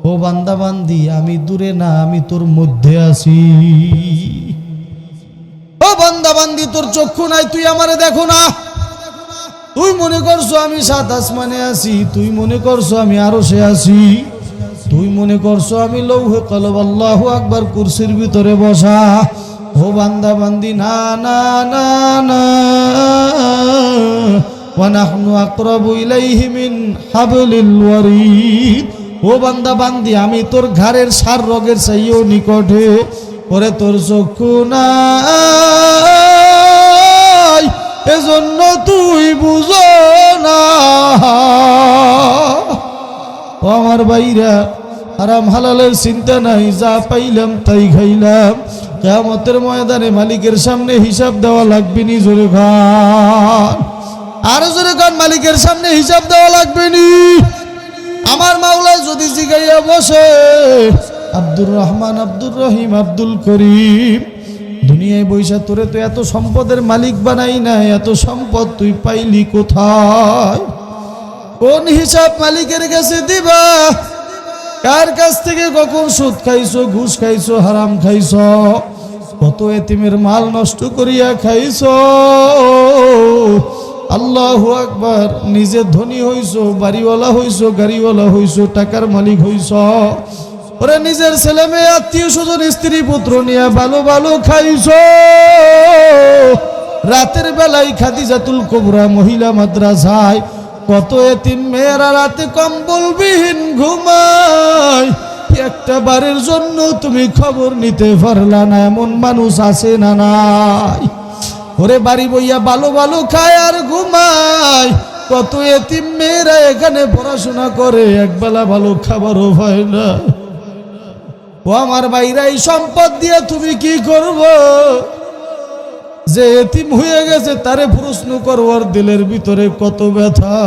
ও বান্দা বান্দি, আমি দূরে না, আমি তোর মধ্যে আছি। ও বান্দা বান্দি, তোর চক্ষু নাই, তুই আমারে দেখো না। তুই মনে করছো আমি 7 আসমানে আছি, তুই মনে করছো আমি আরশে আছি, তুই মনে করছো আমি লৌহে কলব আল্লাহু আকবার কুরসির ভিতরে বসা। ও বান্দা বান্দি, না না না না। ওয়া নাহনু আকরাবু ইলাইহি মিন হাবলিল ওয়ারিদ। ও বান্দা বান্দি, আমি তোর ঘাড়ের সার রগের চাইও নিকটে। ওরে তোর চক্ষু নাই, এজন্য তুই বুঝো না। ও আমার ভাইরা, হারাম হালালের চিন্তা নাই, যা পাইলাম তাই খাইলাম। কিয়ামতের ময়দানে মালিকের সামনে হিসাব দেওয়া লাগবে নি, জোরে খান আর জোরে খান, মালিকের সামনে হিসাব দেওয়া লাগবে নি। আমার মাওলা যদি জিগাইয়া বসে, আব্দুর রহমান, আব্দুর রহিম, আব্দুল করিম, দুনিয়ায় বৈশা তোরে তো এত সম্পদের মালিক বানাই না, এত সম্পদ তুই পাইলি কোথায়? কোন হিসাব মালিকের কাছে দিবা? কার কাছ থেকে কখন সুদ খাইছো, ঘুষ খাইছো, হারাম খাইছো, কত এতিমের মাল নষ্ট করিয়া খাইছো। আল্লাহু আকবার। নিজে ধনী হইছো, বাড়িওয়ালা হইছো, গাড়িওয়ালা হইছো, টাকার মালিক হইছো, ওরে নিজের ছেলে মেয়ে, আত্মীয় স্বজন, স্ত্রী পুত্র নিয়ে ভালো ভালো খাইছো। রাতের বেলায় খাদিজাতুল কুবরা মহিলা মাদ্রাসায় কত এতিম মেয়েরা রাতে কম্বলবিহীন ঘুমায়, একটা বারের জন্য তুমি খবর নিতে পারলা না, এমন মানুষ আছে না নাই? ওরে বাড়ি বইয়া ভালো ভালো খায় আর ঘুমায়, কত এতিম মেয়েরা এখানে পড়াশোনা করে, একবেলা ভালো খাবারও হয় না। ও আমার ভাইরা, এই সম্পদ দিয়ে তুমি কি করবো? যে এতিম হয়ে গেছে তারে প্রশ্ন করো, ওর দিলের ভিতরে কত ব্যথা।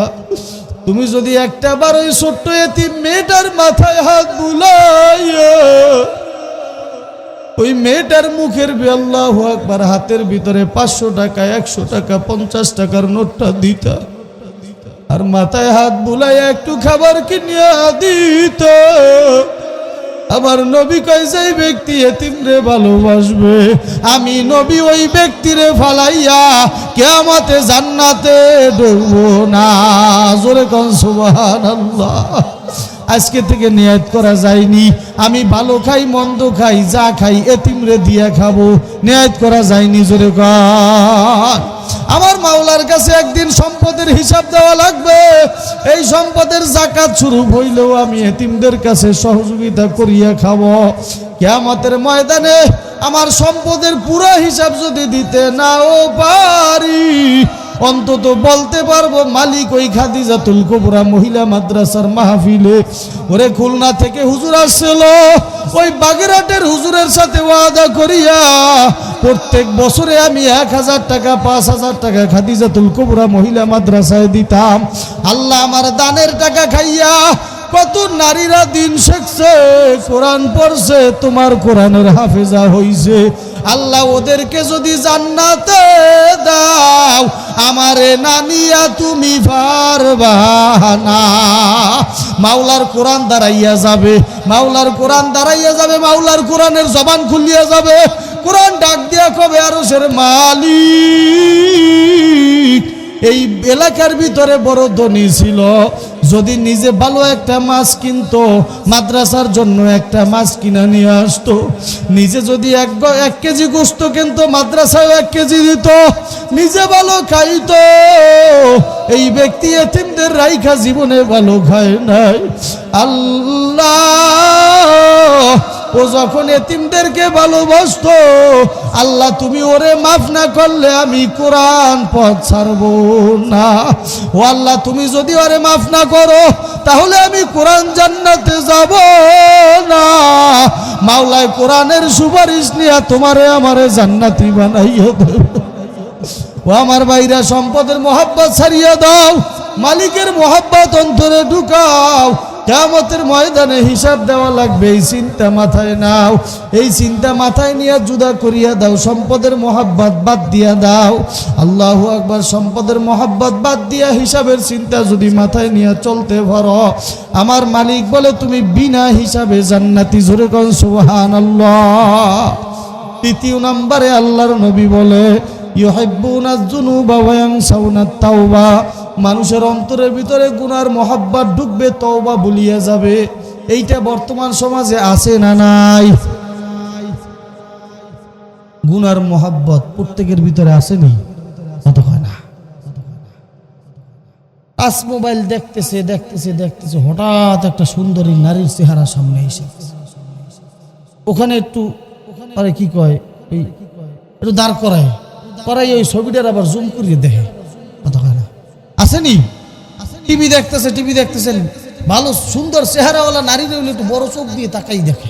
তুমি যদি একটা বার ওই ছোট্ট এতিম মেয়েটার মাথায় হাত বুলাইয়া ওই মেয়েটার মুখের আল্লাহু আকবার হাতের ভিতরে 500 টাকা, 100 টাকা, 50 টাকার নোটটা দিতা, আর মাথায় হাত বুলাইয়া একটু খাবার কিনিয়া দিত, আমার নবী কয়, যেই ব্যক্তি এতিমরে ভালোবাসবে, আমি নবী ওই ব্যক্তিরে ফালাইয়া কিয়ামতে জান্নাতে ঢুকবো না। জোরে কোন সুবহানাল্লাহ। আজকে থেকে নিয়ত করা যায়নি আমি ভালো খাই মন্দ খাই, যা খাই এতিমরে দিয়া খাবো, নিয়ত করা যায়নি, জোরে কোন। আমার মাওলার কাছে একদিন সম্পদের হিসাব দেওয়া লাগবে। এই সম্পদের যাকাত শুরু হইলেও আমি এতিমদের কাছে সহযোগিতা করিয়া খাবো। কিয়ামতের ময়দানে আমার সম্পদের পুরো হিসাব যদি দিতে নাও পারি, অন্তত বলতে পারবো মালিক ওই খাদিজাতুল কুবরা মহিলা মাদ্রাসার মাহফিলে, ওরে খুলনা থেকে হুজুর আসছিল, ওই বাগেরহাটের হুজুরের সাথে ওয়াদা করিয়া প্রত্যেক বছরে আমি 1000 টাকা, 5000 টাকা খাদিজাতুল কুবরা মহিলা মাদ্রাসায় দিতাম। আল্লাহ আমার দানের টাকা খাইয়া কত নারীরা দিন শিখছে, কোরআন পড়ছে, তোমার কোরআনের হাফেজা হইছে। আল্লাহ ওদেরকে যদি জান্নাতে দাও, আমারে নানিয়া তুমি পারবা না। মাওলার কোরআন দাঁড়াইয়া যাবে, মাওলার কোরআন দাঁড়াইয়া যাবে, মাওলার কোরআনের জবান খুলিয়া যাবে, কোরআন ডাক দিয়া কবে, আরশের মালিক এই এলাকার ভিতরে বড় ধনী ছিল, যদি নিজে ভালো একটা মাছ কিনতো, মাদ্রাসার জন্য একটা মাছ কিনা নিয়ে আসতো, নিজে যদি 1 কেজি গোস্ত কিনতো, মাদ্রাসায় 1 কেজি দিত, নিজে ভালো খাইতো। এই ব্যক্তি এতিমদের রাইখা জীবনে ভালো খায় নাই। আল্লাহ ও যখন এতিমদেরকে ভালোবাসতো, আল্লাহ তুমি ওরে মাফ না করলে আমি কোরআন পথ ছাড়বো না। ও আল্লাহ তুমি যদি ওরে মাফ না করো, তাহলে আমি কোরআন জান্নাতে যাব না। মাওলায় কোরআনের সুপারিশ নিয়ে তোমারে আমারে জান্নাতি বানাইয়া দেব। ও আমার ভাইরা, সম্পদের মোহাব্বত ছাড়িয়ে দাও, মালিকের মোহাব্বত অন্তরে ঢুকাও। কিয়ামতের ময়দানে হিসাব দেওয়া লাগবে, এই চিন্তা মাথায় নাও, এই চিন্তা মাথায় নিয়ে জুদা করিয়া দাও, সম্পদের মোহাব্বত বাদ দিয়া দাও। আল্লাহু আকবার। সম্পদের মোহাব্বত বাদ দিয়া হিসাবের চিন্তা যদি মাথায় নিয়ে চলতে পারো, আমার মালিক বলে তুমি বিনা হিসাবে জান্নাতি। জোরে কোন সুবহানাল্লাহ। 3 নম্বরে আল্লাহর নবী বলে, ইউহিব্বুনাজ যুনুবা ওয়া ইয়ানসাউনাত তাওবা। মানুষের অন্তরের ভিতরে গুনার মোহাব্বত ঢুকবে, তওবা ভুলিয়া যাবে। এইটা বর্তমান সমাজে আছে না নাই? গুনার মোহাব্বত প্রত্যেকের ভিতরে আসেনি, কত হয় না। আজ মোবাইল দেখতেছে দেখতেছে দেখতেছে, হঠাৎ একটা সুন্দরী নারীর চেহারা সামনে এসে, ওখানে একটু আরে কি কয়, ওই একটু দাঁড় করায় ওই ছবিটার আবার জুম করিয়ে দেখে, কত হয় না। আসেনি? টিভি দেখতেছেন, ভালো সুন্দর চেহারাওয়ালা নারীরা হলে একটু বড় চোখ দিয়ে তাকাই দেখে।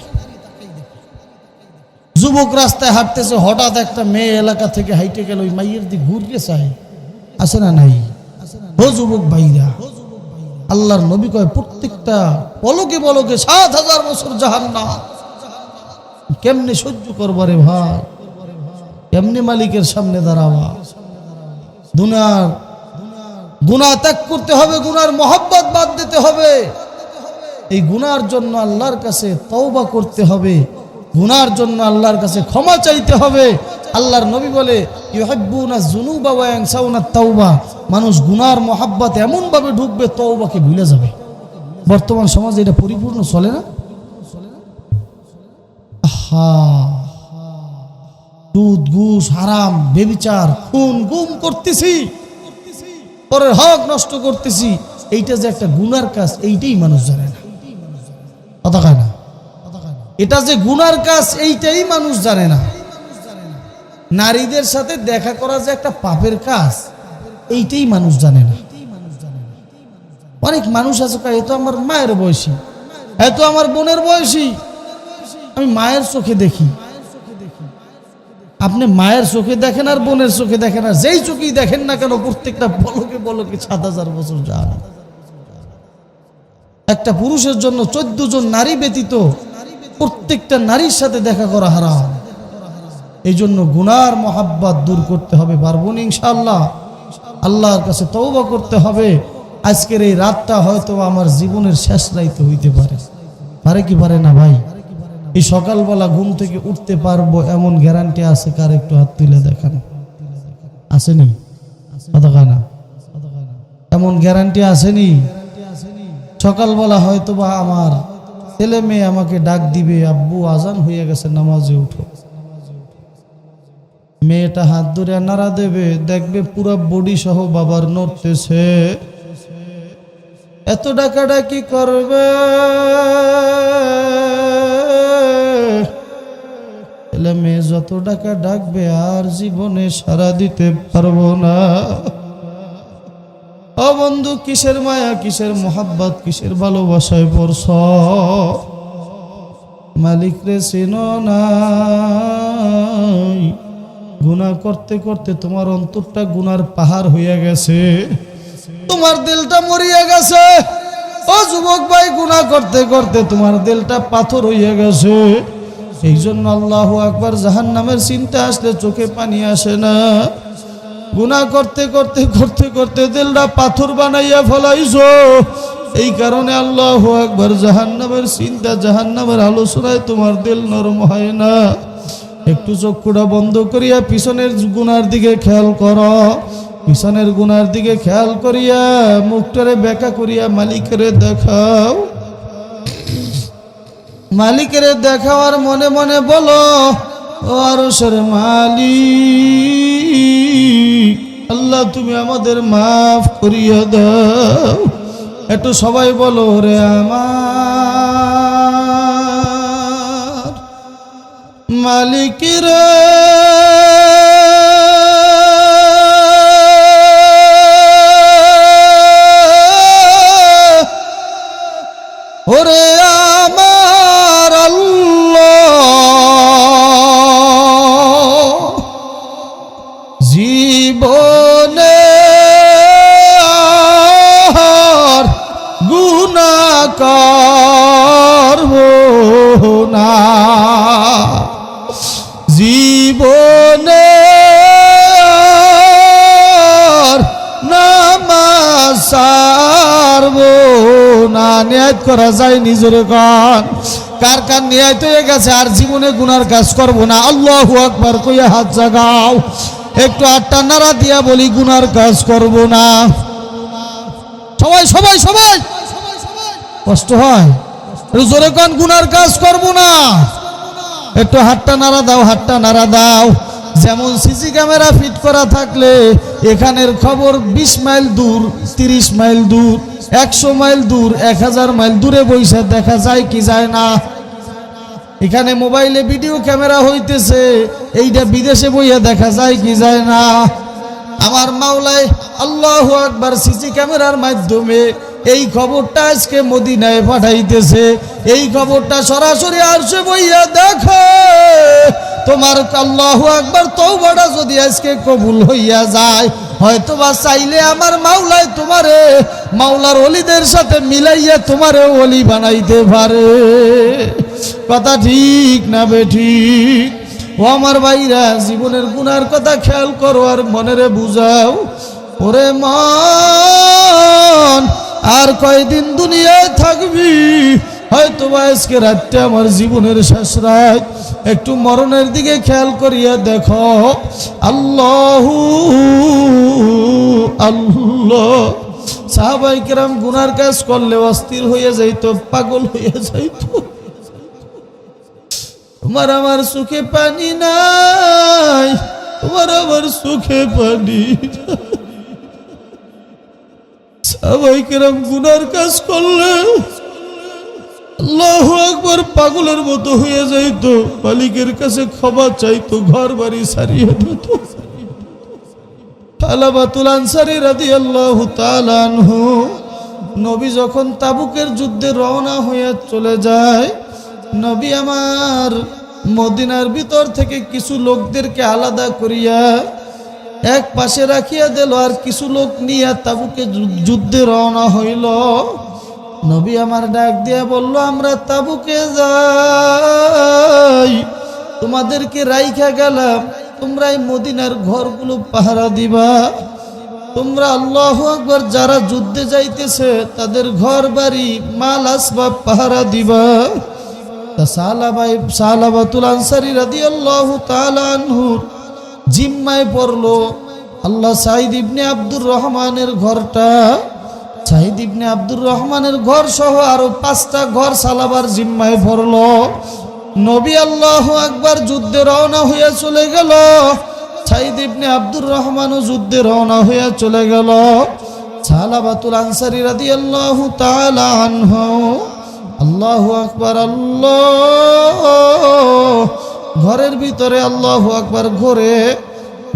যুবক রাস্তায় হাঁটতেছে, হঠাৎ একটা মেয়ে এলাকা থেকে হাইটে গেল, ওই মাইয়ের দিকে ঘুরতে চায়, আছে না নাই? ও যুবক ভাইরা, আল্লাহর নবী কয় প্রত্যেকটা পলকে পলকে ৭,০০০ বছর জাহান্নাম। কেমনে সহ্য করবারে ভাই? কেমনে মালিকের সামনে দাঁড়াবা? দুনিয়ার গুনাহ ত্যাগ করতে হবে, গুনার মহব্বত বাদ দিতে হবে। এই গুনার জন্য আল্লাহর কাছে তওবা করতে হবে, গুনার জন্য আল্লাহর কাছে ক্ষমা চাইতে হবে। আল্লাহর নবী বলে ইউহিব্বুনা যুনুবা ওয়া ইয়ানসাউনা তাওবা, মানুষ গুনার মহব্বত এমন ভাবে ঢুকবে তওবাকে ভুলে যাবে। বর্তমান সমাজে এটা পরিপূর্ণ চলে না? সুদ, ঘুষ, হারাম, ব্যভিচার, খুন, গুম করতেছি, পরের হক নষ্ট করতেছি, এইটা যে একটা গুনার কাজ এইটাই মানুষ জানে না। কথা কয় না? এটা যে গুনার কাজ এইটাই মানুষ জানে না। নারীদের সাথে দেখা করা যে একটা পাপের কাজ এইটাই মানুষ জানে না। অনেক মানুষ আছে কয়, এ তো আমার মায়ের বয়সী, এত আমার বোনের বয়সী, আমি মায়ের চোখে দেখি। আপনি মায়ের চোখে দেখেন আর বোনের চোখে দেখেন, আর যেই চোখেই দেখেন না কেন, প্রত্যেকটা বলকে বলকে ৭,০০০ বছর যান। একটা পুরুষের জন্য ১৪ জন নারী ব্যতীত প্রত্যেকটা নারীর সাথে দেখা করা হারাম। এই জন্য গুনার মহাব্বত দূর করতে হবে। পারবো না ইনশাআল্লাহ? আল্লাহর কাছে তওবা করতে হবে। আজকের এই রাতটা হয়তো আমার জীবনের শেষ রাত হইতে পারে। পারে কি পারে না ভাই? এই সকালবেলা ঘুম থেকে উঠতে পারবো এমন গ্যারান্টি আছে কার? একটু হাত তুলে দেখান। আসেনি? কথা কয় না? এমন গ্যারান্টি আসেনি? সকালবেলা হয়তো বা আমার ছেলে মেয়ে আমাকে ডাক দিবে, আব্বু আজান হয়ে গেছে, নামাজে উঠো। মেয়েটা হাত ধরে নাড়া দেবে, দেখবে পুরো বডি সহ বাবার নড়তেছে। এত ডাকাডাকি করবে, ছেলে মেয়ে যত ডাকা ডাকবে আর জীবনে সাড়া দিতে পারবো না। ও বন্ধু, কিসের মায়া, কিসের মোহাব্বত, কিসের ভালোবাসায় পড়ছ? মালিক রে চিনো নাই? গুনাহ করতে করতে তোমার অন্তরটা গুনার পাহাড় হইয়া গেছে, তোমার দিলটা মরিয়া গেছে। ও যুবক ভাই, গুনাহ করতে করতে তোমার দিলটা পাথর হইয়া গেছে। এই জন্য আল্লাহু আকবার, জাহান্নামের চিন্তা আসলে চোখে পানি আসে না। গুনাহ করতে করতে করতে করতে দিলটা পাথর বানাইয়া ফেলাইছো। এই কারণে আল্লাহু আকবার, জাহান্নামের চিন্তা, জাহান্নামের আলোচনায় তোমার দিল নরম হয় না। একটু চক্ষুটা বন্ধ করিয়া পিছনের গুনার দিকে খেয়াল করো। পিছনের গুনার দিকে খেয়াল করিয়া মুখটারে বেঁকা করিয়া মালিকেরে দেখাও। মালিকেরে দেখাও আর মনে মনে বলো, ও আরশের মালিক, আল্লাহ তুমি আমাদের মাফ করিয়া দাও। একটু সবাই বলো, রে আমার মালিক রে, ওরে আমার আল্লাহ, জীবনে আর গুনাহ করব না, জীবনে আর নামাজ ছাড়ব না। নিয়ত করা যায় নিজের কান, কার কান নিয়ত হয়ে গেছে আর জীবনে গুনার কাজ করব না? আল্লাহু আকবার কইয়া হাত জাগাও। একটু আটটা নাড়া দিয়া বলি, গুনার কাজ করব না। সবাই সবাই সবাই কষ্ট হয়, জোরে কান, গুনার কাজ করব না। একটু হাতটা নাড়া দাও, হাতটা নাড়া দাও। যেমন সিসি ক্যামেরা ফিট করা থাকলে এখানের খবর 20 মাইল দূর, 30 মাইল দূর, 100 মাইল দূর, 1000 মাইল দূরে বসে দেখা যায় কি যায় না? এখানে মোবাইলে ভিডিও ক্যামেরা হইতেছে, এইটা বিদেশে বইয়া দেখা যায় কি যায় না? আমার মাওলাই আল্লাহু আকবার সিসি ক্যামেরার মাধ্যমে এই খবরটা আজকে মদিনায় পাঠাইতেছে। এই খবরটা সরাসরি আরশে বইয়া দেখো, তোমার আল্লাহু আকবার তওবাটা যদি আজকে কবুল হইয়া যায়, হয়তো বা চাইলে আমার মাওলায় তোমারে মাওলার ওলিদের সাথে মিলাইয়া তোমারে ওলি বানাইতে পারে। কথা ঠিক না বেঠিক? ও আমার ভাইরা, জীবনের গুনার কথা খেয়াল করো আর মনেরে বুঝাও। ওরে মন, আর কয়দিন দুনিয়ায় থাকবি? হয়তো আজকে রাতটা আমার জীবনের শেষ রাত। একটু মরণের দিকে খেয়াল করিয়া দেখো। আল্লাহু আল্লাহ। সাহাবায়ে কেরাম গুনার কাজ করলে অস্থির হয়ে যাইতো, পাগল হয়ে যাইতো। তোমার আমার চোখে পানি নাই, তোমার আমার চোখে পানি। সাহাবায়ে কেরাম গুনার কাজ করলে আল্লাহু আকবার পাগলের মতো হয়ে যাইতো, মালিকের কাছে ক্ষমা চাইতো, ঘর বাড়ি ছাড়িয়ে দিত। সালাবাতুল আনসারী রাদিয়াল্লাহু তাআলা আনহু, নবী যখন তাবুকের যুদ্ধে রওনা হয়ে চলে যায়, নবী আমার মদিনার ভিতর থেকে কিছু লোকদেরকে আলাদা করিয়া এক পাশে রাখিয়া দিল, আর কিছু লোক নিয়ে তাবুকে যুদ্ধে রওনা হইল। নবী আমার ডাক দিয়া বলল, আমরা তাবুকে যাই, তোমাদেরকে রাইখা গেলাম, তোমরা এই মদিনার ঘরগুলো পাহারা দিবা। তোমরা আল্লাহু আকবার যারা যুদ্ধে যাইতেছে তাদের ঘর বাড়ি মাল আসবাব পাহারা দিবা। সালাবাতুল আনসারী রাদিয়াল্লাহু তাআলা আনহু জিম্মায় পড়লো আল্লাহ সাইদ ইবনে আব্দুর রহমানের ঘরটা। সাইদ ইবনে আব্দুর রহমানের ঘর সহ আরো 5টা ঘর সালাবার জিম্মায় পড়লো। নবী আল্লাহু আকবার যুদ্ধে রওনা হইয়া চলে গেল। সাইদ ইবনে আব্দুর রহমানও যুদ্ধে রওনা হইয়া চলে গেল। সালাবাতুল আনসারী রাদিয়াল্লাহু তাআলা আনহু আল্লাহু আকবার আল্লাহ, ঘরের ভিতরে আল্লাহু আকবার ঘরে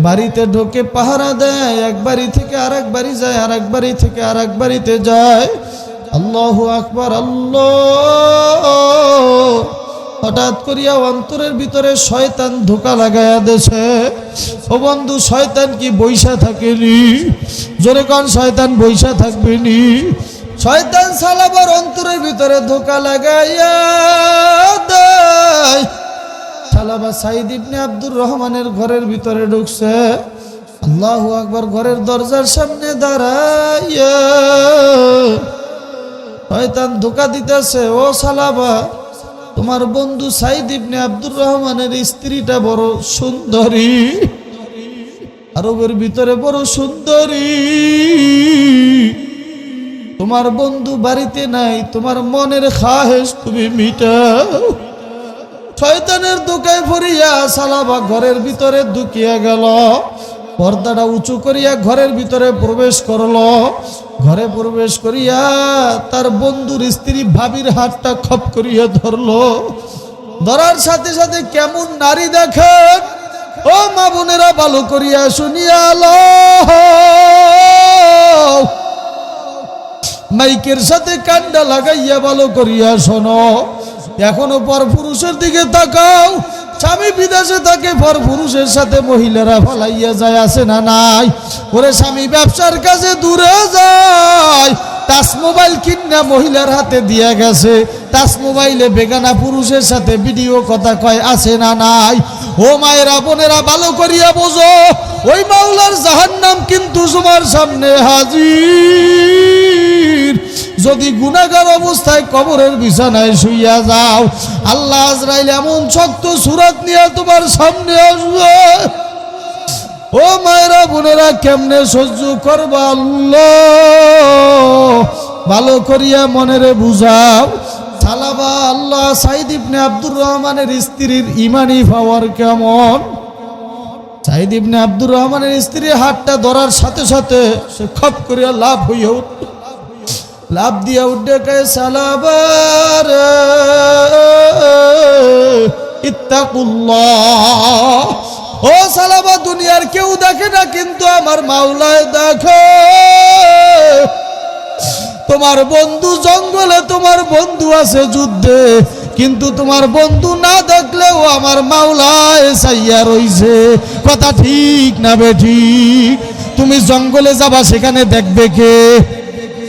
বাড়িতে ঢোকে পাহারা দেয়, এক বাড়ি থেকে আরেক বাড়ি যায়, আরেক বাড়ি থেকে আরেক বাড়িতে যায়। আল্লাহু আকবার আল্লাহ। হঠাৎ করিয়া অন্তরের ভিতরে শয়তান ধোঁকা লাগাইয়া দেছে। ও বন্ধু, শয়তান কি বইসা থাকেনি? জোরে কোন শয়তান বইসা থাকবেনি? শয়তান সালাবার অন্তরের ভিতরে ধোঁকা লাগাইয়া দেয়। সালাবা সাইদ ইবনে আব্দুর রহমানের ঘরের ভিতরে ঢুকছে। আল্লাহু আকবার, ঘরের দরজার সামনে দাঁড়াইয়া শয়তান ধোঁকা দিতেছে, ও সালাবা, তোমার বন্ধু সাইদ ইবনে আব্দুর রহমানের স্ত্রীটা বড় সুন্দরী, আরবের ভিতরে বড় সুন্দরী, তোমার বন্ধু বাড়িতে নাই, তোমার মনের খাহেশ তুমি মিটাও। শয়তানের ধোঁকায় পড়িয়া সালাবা ঘরের ভিতরে ঢুকিয়া গেল। পর্দাটা উঁচু করিয়া ঘরের ভিতরে প্রবেশ করলো। ঘরে প্রবেশ করিয়া তার বন্ধুর স্ত্রী ভাবির হাতটা খপ করিয়া ধরলো। ধরার সাথে সাথে কেমন নারী দেখেন, ও মা বোনেরা ভালো করিয়া শুনিয়া লও, মাইকের সাথে কান্ডা লাগাইয়া ভালো করিয়া শোনো। এখনো পর পুরুষের দিকে তাকাও। স্বামী বিদেশে থাকে, পর পুরুষের সাথে মহিলারা ফালাইয়া যায়, আছে না নাই? ওরে স্বামী ব্যবসার কাজে দূরে যায়, টাচ মোবাইল কিনা মহিলার হাতে দিয়া গেছে, টাচ মোবাইলে বেগানা পুরুষের সাথে ভিডিও কথা কয়, আছে না নাই? ও মায়েরা বোনেরা ভালো করিয়া বোঝো, ওই মাওলার জাহান্নাম কিন্তু তোমার সামনে হাজির। যদি গুনাহগার অবস্থায় কবরের বিছানায় শুইয়া যাও, আল্লাহ আজরাইল এমন শক্ত সূরত নিয়ে তোমার সামনে আসবে। ও মায়েরা বোনেরা, কেমনে সহ্য করবা? আল্লাহ ভালো করিয়া মনেরে বুঝাও। সালাবা আল্লাহ সাইদ ইবনে আব্দুর রহমানের স্ত্রীর ইমানি পাওয়ার কেমন। সাইদ ইবনে আব্দুর রহমানের স্ত্রীর হাতটা ধরার সাথে সাথে সে খপ করিয়া লাভ হইয়া উঠল। লাভ দিয়া উঠে কয়, সালাবার ইত্তাকুল্লাহ। ও সালাবা, দুনিয়ার কেউ দেখে না, কিন্তু আমার মাওলায় দেখে। তোমার বন্ধু জঙ্গলে, তোমার বন্ধু আছে যুদ্ধে, কিন্তু তোমার বন্ধু না দেখলেও আমার মাওলায় সাইয়া রইছে। কথা ঠিক না বেঠিক? তুমি জঙ্গলে যাবা, সেখানে দেখবে কে?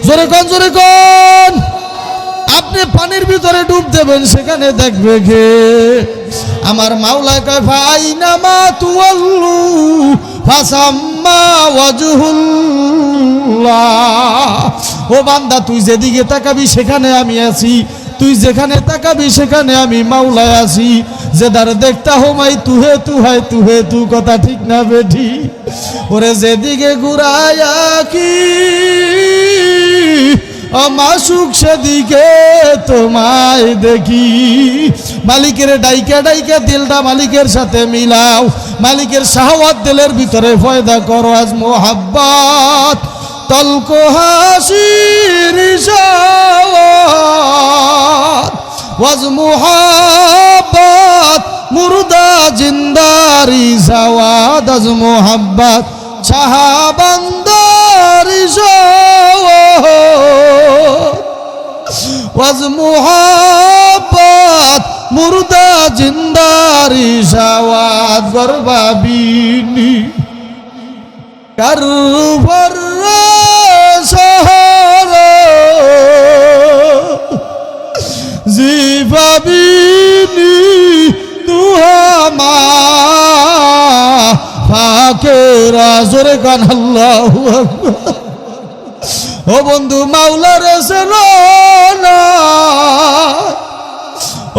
জোরে কোন, জোরে কোন। আপনি পানির ভিতরে ডুব দেবেন, সেখানে দেখবে কে? আমার মাওলায় কয় ফাইনামা তুওয়াল্লু ফাসাম্মা ওয়াজহুল্লাহ। ও বান্দা, তুই যেদিকে তাকাবি সেখানে আমি আছি, তুই যেখানে তাকাবি সেখানে আমি মাওলায় আছি। যেদার দেখতা হোমাই তুহে তু হয় তুহে তু। কথা ঠিক না বেঠি? ওরে যেদিকে ঘুরায়া কি মাসুক সেদিকে তোমায় দেখি। মালিকের ডাইকা ডাইকা দিলটা মালিকের সাথে মিলাও, মালিকের শাহওয়াত দিলের ভিতরে পয়দা করো। আজ মোহাব্বত তলকো হাসির শাওয়াত, ওয়াজ মোহাব্বত মুর্দা জিন্দারি সাওয়াদ। আজ মোহাব্বত শাহাবান্দারি শাওয়াত, ওয়াজ মোহাব্বত মুর্দা জিন্দারি শাওয়াত। গরবাবিনী কারবার সাহারা জিবাবিনী তুহামা ফাকেরা। জোরে গান আল্লাহু আকবার। ও বন্ধু, মাওলার চেনো না?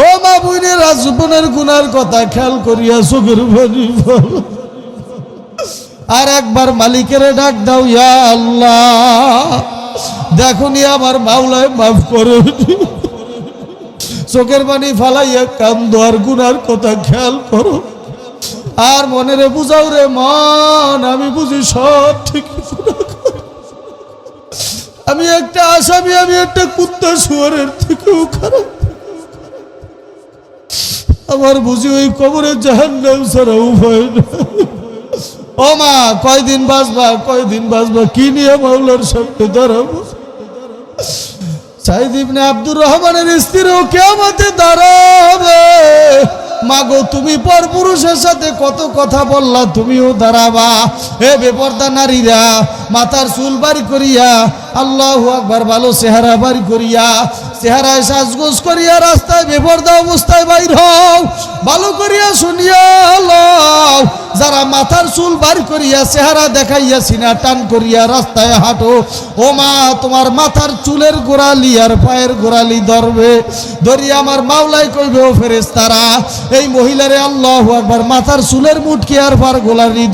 ও মা বোনেরা, জীবনের গুনার কথা খেয়াল করিয়া চোখের পানি ফেলো। আর একবার মালিকের ডাক দাও, ইয়া আল্লাহ দেখুনি আমার মাওলায় মাফ করে। চোখের পানি ফালাইয়া কান্দো, আর গুনার কথা খেয়াল করো। আর মনেরে বুঝাও, রে মন আমি বুঝি সব ঠিক, আমি একটা আসামি, আমি একটা কুত্তা শুয়ারের থেকেও খারাপ। আমার বুঝি ওই কবরে জাহান্নাম ছাড়া উপায় না। ও মা, কয়দিন বাঁচবা, কয়দিন বাঁচবা, কি নিয়ে মাওলার সামনে দাঁড়াবো? সাইদ ইবনে আব্দুর রহমানের স্ত্রীও কিয়ামতে দাঁড়াবে। মাগো, তুমি পরপুরুষের সাথে কত কথা বললা, তুমিও দাঁড়াবা। হে বেপরদা নারীরা, মাথার চুল বাড়ি করিয়া, আল্লাহু আকবার, ভালো চেহারা বাড়ি করিয়া, চেহারায় সাজগোজ করিয়া রাস্তায় বেপরদা অবস্থায় বাইর হও। ভালো করিয়া শুনিয়া লও, যারা মাথার চুল বাড়ি করিয়া চেহারা দেখাইয়া সিনা টান করিয়া রাস্তায় হাঁটো, ও মা, তোমার মাথার চুলের গোড়ালি আর পায়ের গোড়ালি ধরবে। ধরিয়া আমার মাওলাই কইবে, ও ফেরেশতারা, এই মহিলারে আল্লাহু আকবার মাথার চুলের মুটকি আর পার গোড়ালি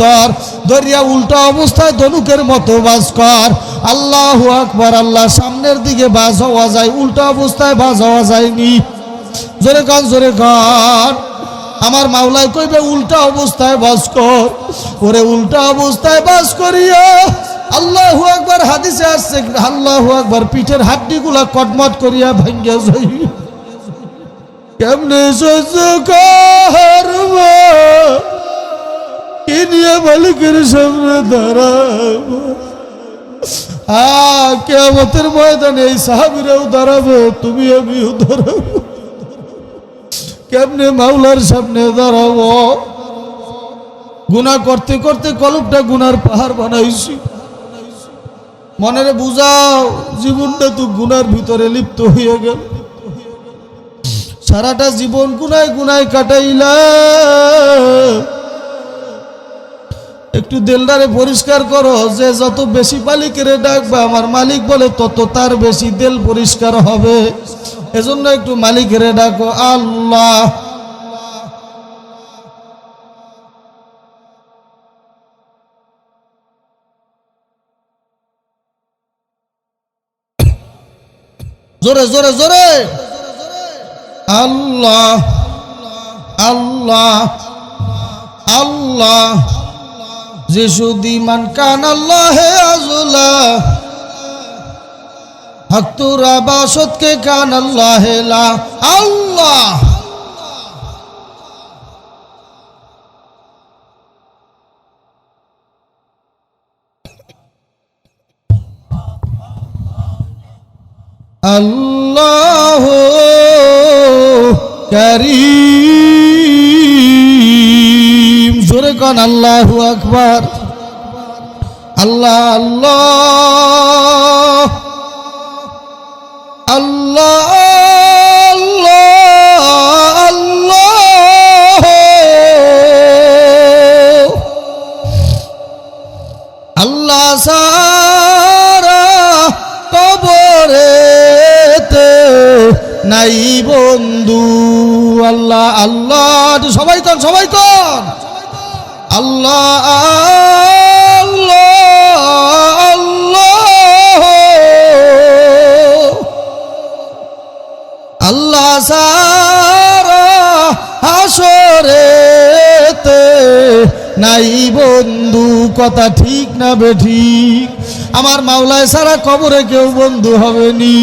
ধরিয়া উল্টা অবস্থায় ধনুকের মতো বাজ কর। আল্লাহু আকবার। আল্লাহ সামনের দিকে বাজ হওয়া যায়, উল্টা অবস্থায় বাজ হওয়া যায়নি। জোরে কান, জোরে কান। আমার মাওলাই কইবে, উল্টা অবস্থায় বাজ কর। ওরে উল্টা অবস্থায় বাজ করিয়া আল্লাহু আকবার, হাদিসে আসছে আল্লাহু আকবার, পিঠের হাড্ডিগুলা কটমট করিয়া ভাঙ্গিয়া যাই। কেমনে সহ্য করব, কি নিয়ে মালিকের সামনে দাঁড়াবো? কিয়ামতের ময়দানে এই সাহাবীরাও দাঁড়াবে, তুমি আমিও দাঁড়াবো। কেমনে মাওলার সামনে দাঁড়াবো? গুনাহ করতে করতে কলবটা গুনার পাহাড় বানাইছি। মনেরে বুঝাও, জীবনটা তো গুনার ভিতরে লিপ্ত হয়ে গেল। সারাটা জীবন গুনায় গুনায় কাটাইলা। একটু দিলটারে পরিষ্কার করো, যে যত বেশি মালিকেরে ডাকবা আমার মালিক বলে তত তার বেশি দিল পরিষ্কার হবে। এজন্য একটু মালিকেরে ডাকো, আল্লাহ। জোরে জোরে জোরে, আল্লাহ আল্লাহ আল্লাহ। যিশুদি মান কান আল্লাহে আজলা, হকতুরা বাসত কে কান আল্লাহে লা। আল্লাহ আল্লাহ কারীম। জোরে কোন আল্লাহু আকবার। আল্লাহ আল্লাহ আল্লাহ আল্লাহ আল্লাহ সারা কবরেতে নাই বন্ধু। আল্লাহ আল্লাহ সবাই কন আল্লাহ আল্লাহ সারা হাসরেতে নাই বন্ধু। কথা ঠিক না বেঠিক? আমার মাওলায় সারা কবরে কেউ বন্ধু হবেনি,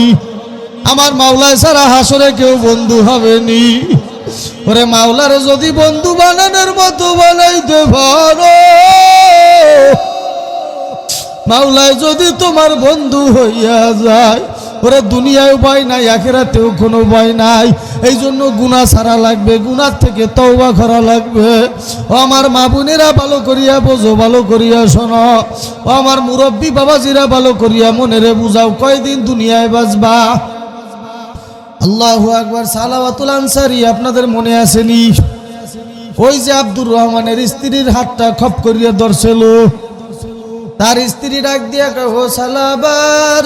আমার মাওলায় সারা হাসরে কেউ বন্ধু হবেনি। ওরে মাওলারে যদি বন্ধু বানানোর মতো বানাইতে পারো, মাওলায় যদি তোমার বন্ধু হইয়া যায়, ওরে দুনিয়ায় ভয় নাই, আখিরাতেও কোনো ভয় নাই। এই জন্য গুনাহ ছাড়া লাগবে, গুনাহ থেকে তওবা করা লাগবে। ও আমার মা বোনেরা ভালো করিয়া বোঝো, ভালো করিয়া শোনো। ও আমার মুরব্বী বাবাজিরা ভালো করিয়া মনেরে বুঝাও, কয়দিন দুনিয়ায় বাঁচবা। আল্লাহু আকবার। সালাওয়াতুল আনসারী আপনাদের মনে আসেনি? ওই যে আব্দুর রহমানের স্ত্রীর হাতটা খপ করিয়া ধরছিল, তার স্ত্রী ডাক দিয়া কहो সালাবার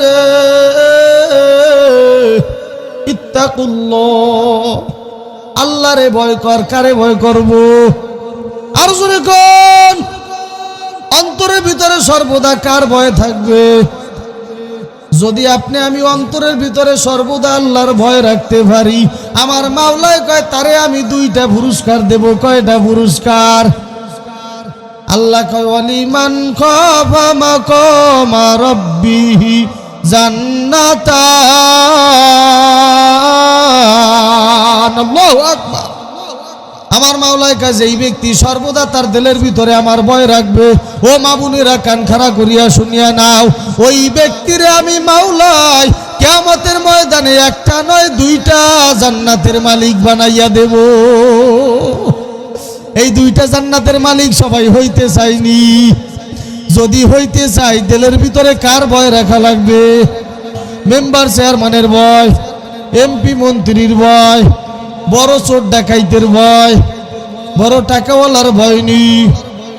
ইত্তাকুল্লাহ, আল্লাহরে ভয় কর। কারে ভয় করব? আর জোরে কোন। অন্তরের ভিতরে সর্বদা কার ভয় থাকবে? যদি আপনি আমি অন্তরের ভিতরে সর্বদা আল্লাহর ভয় রাখতে পারি, আমার মাওলায় কয় তারে আমি 2টা পুরস্কার দেব। কয়টা পুরস্কার? আল্লাহ কয় ওয়ালিমান খাফা মাকামা রাব্বিহি জান্নাতান। আল্লাহু আকবার। আমার মাওলায় কয় যেই ব্যক্তি সর্বদা তার দিলের ভিতরে আমার ভয় রাখবে, ও মা বোনেরা কান খাড়া করিয়া শুনিয়া নাও, ওই ব্যক্তিরে আমি মাওলায় কিয়ামতের ময়দানে 1টা নয় 2টা জান্নাতের মালিক বানাইয়া দেব। এই 2টা জান্নাতের মালিক সবাই হইতে চাইনি। যদি হইতে চাই, দিলের ভিতরে কার ভয় রাখা লাগবে? মেম্বার চেয়ারম্যানের ভয়, এমপি মন্ত্রীর ভয়, বড় চোর ডাকাইতের ভয়, বড় টাকাওয়ালার ভয় নি।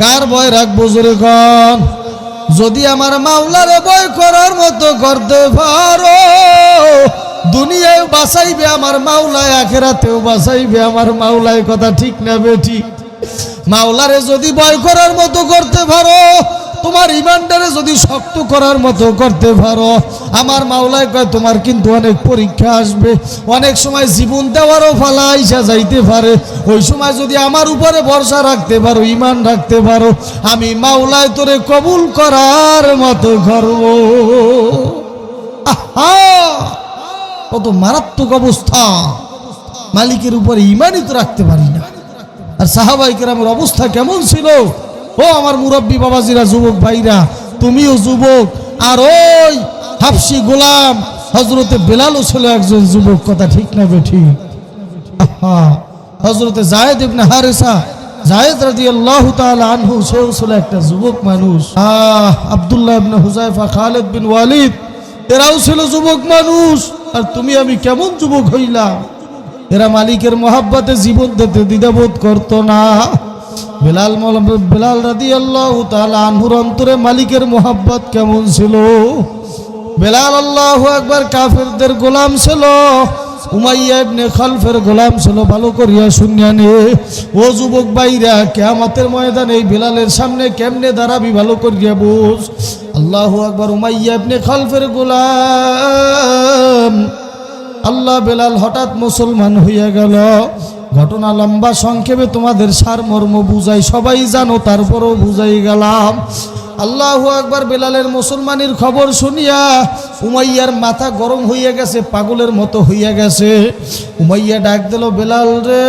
কার ভয় রাখবো জোরে কোন? যদি আমার মাওলারে ভয় করার মতো করতে পারো, দুনিয়ায় বাঁচাইবে আমার মাওলায়, আখিরাতেও বাঁচাইবে আমার মাওলায়। কথা ঠিক না বেঠিক? মাওলারে যদি ভয় করার মতো করতে পারো, তোমার ইমানটারে যদি শক্ত করার মতো করতে পারো, আমার মাওলায় কয় তোমার কিন্তু অনেক পরীক্ষা আসবে, অনেক সময় জীবন দেওয়ারও ফালা আইসা যাইতে পারে। ওই সময় যদি আমার উপরে ভরসা রাখতে পারো, ইমান রাখতে পারো, আমি মাওলায় তোরে কবুল করার মতো করব। আহা, কত মারাত্মক অবস্থা! মালিকের উপরে ইমানই তো রাখতে পারি না। আর সাহাবায়ে কেরামের অবস্থা কেমন ছিল? ও আমার মুরব্বী বাবাজিরা, যুবক ভাইরা, তুমিও যুবক। আর ওই হাফসি গোলাম হযরতে বেলালও ছিল একজন যুবক। কথা ঠিক না বেঠিক? হযরতে যায়েদ ইবনে হারেসা, যায়েদ রাদিয়াল্লাহু তাআলা আনহু, সেও ছিল একটা যুবক মানুষ। আব্দুল্লাহ ইবনে হুযায়ফা, খালিদ বিন ওয়ালিদ, এরাও ছিল যুবক মানুষ। আর তুমি আমি কেমন যুবক হইলাম? এরা মালিকের মহাব্বতে জীবন দিতে দ্বিধাবোধ করতো না। বেলাল রাদিয়াল্লাহু তাআলা আনহুর অন্তরে মালিকের মহাব্বত কেমন ছিল? বেলাল আল্লাহু আকবার কাফেরদের গোলাম ছিল, উমাইয়া ইবনে খালফের গোলাম ছিল। ভালো করিয়া শুনিয়া নে ও যুবক ভাইরা, কিয়ামতের ময়দানে এই বেলালের সামনে কেমনে দাঁড়াবি ভালো করিয়া বুঝ। আল্লাহু আকবার। উমাইয়া ইবনে খালফের গোলাম আল্লাহ। বেলাল হঠাৎ মুসলমান হইয়া গেল। ঘটনা লম্বা, সংক্ষেপে তোমাদের সারমর্ম বুঝাই, সবাই জানো, তারপরও বুঝাই গেলাম। আল্লাহু আকবার। বেলালের মুসলমানের খবর শুনিয়া উমাইয়ার মাথা গরম হইয়া গেছে, পাগলের মতো হইয়া গেছে। উমাইয়া ডাক দিল, বেলাল রে,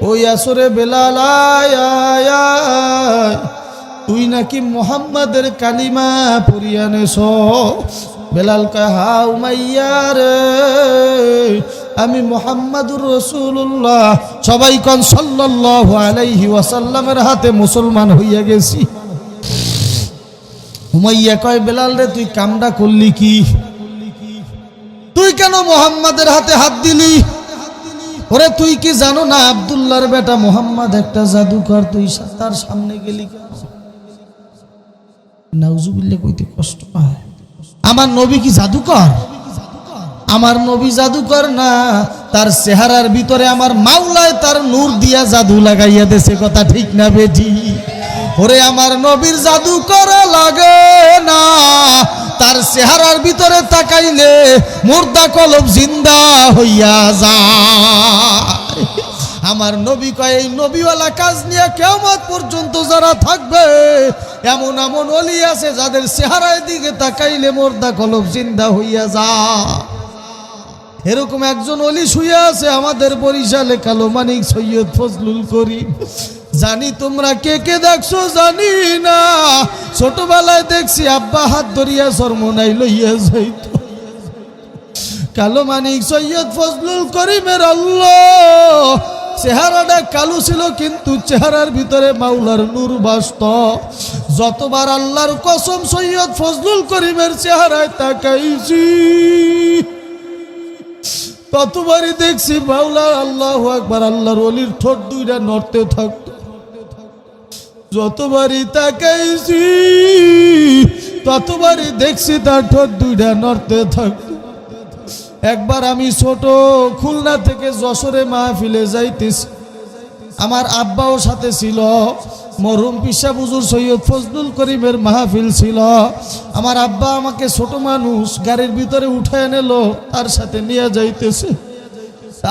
ওই আসরে বেলাল আয় আয় আয়। তুই নাকি মুহাম্মাদের কালিমা পড়িয়া নেছ। বেলাল কয়, হা উমাইয়া রে, আমি মুহাম্মাদুর রাসূলুল্লাহ সবাই কোন সাল্লাল্লাহু আলাইহি ওয়াসাল্লামের হাতে মুসলমান হইয়া গেছি। উমাইয়া কয়, বেলাল রে তুই কামটা করলি কি? তুই কেন মুহাম্মাদের হাতে হাত দিলি? ওরে তুই কি জানো না আব্দুল্লাহর বেটা মুহাম্মদ একটা জাদুকর, তুই তার সামনে গেলি কেন? নাউজুবিল্লাহ কইতে কষ্ট পায়। আমার নবী কি জাদুকর? আমার নবী জাদুকর না, তার চেহারার ভিতরে আমার মাওলায় তার নূর দিয়া জাদু লাগাইয়া দেছে। কথা ঠিক না বেটি? ওরে আমার নবীর জাদু করা লাগে না, তার চেহারার ভিতরে তাকাইলে মুর্দা কলব জিন্দা হইয়া যায়। আমার নবী কয়, এই নবীওয়ালা কাজ নিয়ে কিয়ামত পর্যন্ত যারা থাকবে, এমন এমন ওলি আছে যাদের চেহারার দিকে তাকাইলে মুর্দা কলব জিন্দা হইয়া যায়। এরকম একজন ওলি শুয়ে আছে আমাদের বরিশালে, কালো মানিক সৈয়দ ফজলুল করিম। জানি তোমরা কে কে দেখছো জানি না, ছোটবেলায় দেখছি আব্বা হাত ধরিয়া শরমনাই লইয়া যাইত। কালো মানিক সৈয়দ ফজলুল করিমের আল্লাহ চেহারাটা কালো ছিল, কিন্তু চেহারার ভিতরে মাওলার নূর বাসত। যতবার আল্লাহর কসম সৈয়দ ফজলুল করিমের চেহারায় তাকাইছি, ততবারই দেখছি মাওলার আল্লাহু আকবার আল্লাহর ওলির ঠোঁট দুইটা নড়তে থাকত। যতবারই তাকাইছি ততবারই দেখছি তার ঠোঁট দুইটা নড়তে থাকত। একবার আমি ছোট খুলনা থেকে যশোরে মাহফিলে যাইতেছি, আমার আব্বাও সাথে ছিল। মরহুম পিসা হুজুর সৈয়দ ফজলুল করিমের মাহফিল ছিল। আমার আব্বা আমাকে ছোট মানুষ গাড়ির ভিতরে উঠায় নিল, তার সাথে নিয়ে যাইতেছে।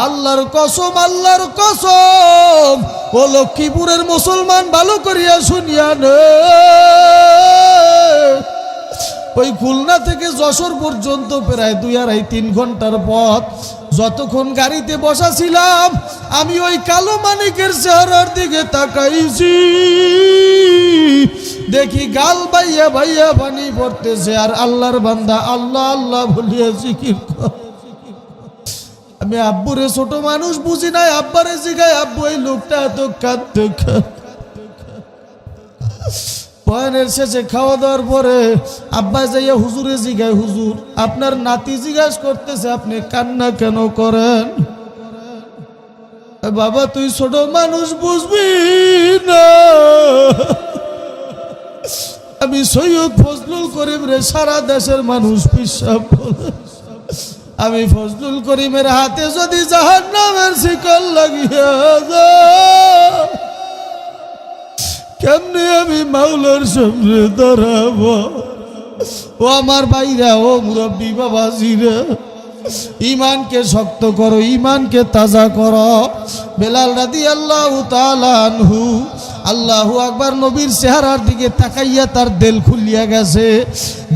আল্লাহর কসম, আল্লাহর কসম, ও লক্ষ্মীপুরের মুসলমান ভালো করিয়া শুনিয়া নে, ওই খুলনা থেকে যশোর পর্যন্ত প্রায় 2-2.5-3 ঘন্টার পথ। যতক্ষণ গাড়িতে বসা ছিলাম আমি ওই কালো মানিকের চেহারার দিকে তাকাইছি, দেখি গাল বাইয়া বাইয়া পানি পড়তেছে, আর আল্লাহর বান্দা আল্লাহ আল্লাহ বলিয়া জিকির করে। আমি আব্বুরে ছোট মানুষ বুঝি নাই, আব্বারে জিগাই, আব্বু এই লোকটা এত কাঁদতে। বয়ানের শেষে খাওয়া দাওয়ার পরে আব্বা যাইয়া হুজুরে জিগায়, হুজুর আপনার নাতি জিজ্ঞাস করতেছে আপনি কান্না কেন করেন? বাবা তুই ছোট মানুষ বুঝবি না, আমি সৈয়দ ফজলুল করিম রে সারা দেশের মানুষ বিশ্বাস বলে। আমি ফজলুল করিমের হাতে যদি জাহান্নামের শিকল লাগিয়া যায়, কেমনে আমি মাওলার সামনে দাঁড়াবো? ও আমার ভাইরা, ও মুরব্বী বাবাজিরা, ইমানকে শক্ত করো, ইমানকে তাজা করো। বেলাল রাদিয়াল্লাহু তাআলা আনহু আল্লাহু আকবার নবীর চেহারার দিকে তাকাইয়া তার দিল খুলিয়া গেছে।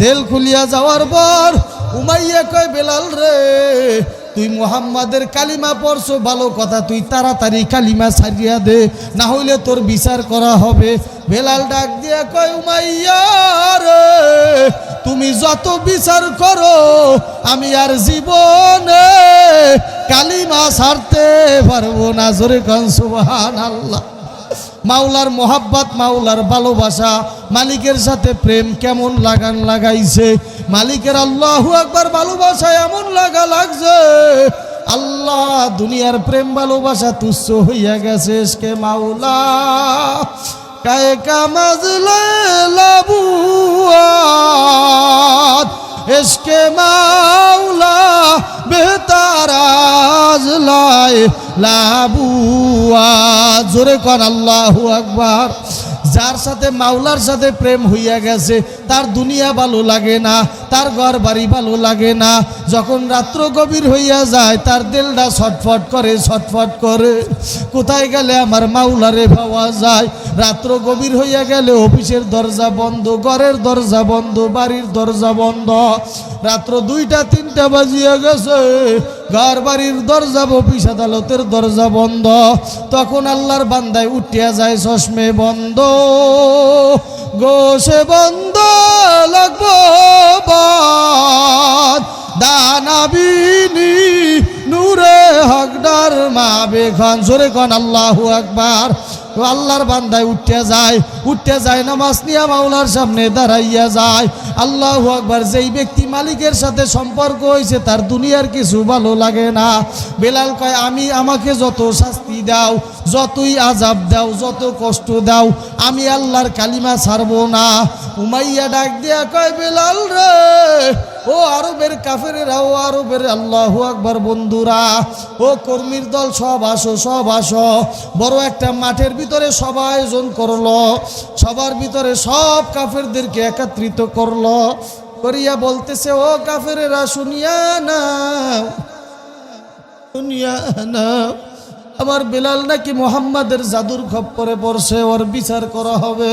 দিল খুলিয়া যাওয়ার পর উমাইয়া কয়, বেলাল রে তুই মুহাম্মাদের কালিমা পড়ছো ভালো কথা, তুই তাড়াতাড়ি কালিমা ছাড়িয়া দে, না হইলে তোর বিচার করা হবে। বেলাল ডাক দিয়া কয়, উমাইয়া রে তুমি যত বিচার করো আমি আর জীবনে কালিমা ছাড়তে পারবো না। জোরে কোন সুবহানাল্লাহ। মাওলার মোহাব্বত, মাওলার ভালোবাসা, মালিকের সাথে প্রেম কেমন লাগান লাগাইছে, মালিকের আল্লাহু আকবার ভালোবাসা এমন লাগা লাগছে, আল্লাহ দুনিয়ার প্রেম ভালোবাসা তুচ্ছ হইয়া গেছে। এসকে মাওলা কায়ে কামাজলে লাবুয়াত, এসকে মাওলা বেতারাজ লাই লাবুয়াত। জোরে কোন আল্লাহু আকবার। যার সাথে মাওলার সাথে প্রেম হইয়া গেছে তার দুনিয়া ভালো লাগে না, তার ঘর বাড়ি ভালো লাগে না। যখন রাত্র গভীর হইয়া যায় তার দিলটা ছটফট করে, ছটফট করে, কোথায় গেলে আমার মাওলারে পাওয়া যায়। রাত্র গভীর হইয়া গেলে অফিসের দরজা বন্ধ, ঘরের দরজা বন্ধ, বাড়ির দরজা বন্ধ। রাত্র 2টা-3টা বাজিয়া গেছে, ঘর বাড়ির দরজা, অফিস আদালতের দরজা বন্ধ। তখন আল্লাহর বান্দায় উঠিয়া যায়, চশমে বন্ধ, গোশে বন্ধ লাগবো বাদ দানাবিনী নূরে হকদার মা বেখান জোরে খান আল্লাহু আকবার। তো আল্লাহর বান্দায় উঠতে যায় নামাজ নিয়ে মাওলার সামনে দাঁড়াইয়া যায়। আল্লাহু আকবার। যেই ব্যক্তি মালিকের সাথে সম্পর্ক হয়েছে তার দুনিয়ার কিছু ভালো লাগে না। বেলাল কয় আমাকে যত শাস্তি দাও, যতই আযাব দাও, যত কষ্ট দাও, আমি আল্লাহর কালিমা ছাড়বো না। উমাইয়া ডাক দিয়া কয় বেলাল রে, ও আরবের কাফেরেরা, ও আরবের আল্লাহু আকবার বন্ধুরা, ও কর্মীর দল সব আসো। বড় একটা মাঠের ভিতরে সবাই আয়োজন করলো, সবার ভিতরে সব কাফেরদেরকে একত্রিত করলো করিয়া বলতেছে, ও কাফেরেরা শুনিয়া নাও, আমার বেলাল নাকি মুহাম্মাদের জাদুর খপ্পরে পড়ছে, ওর বিচার করা হবে।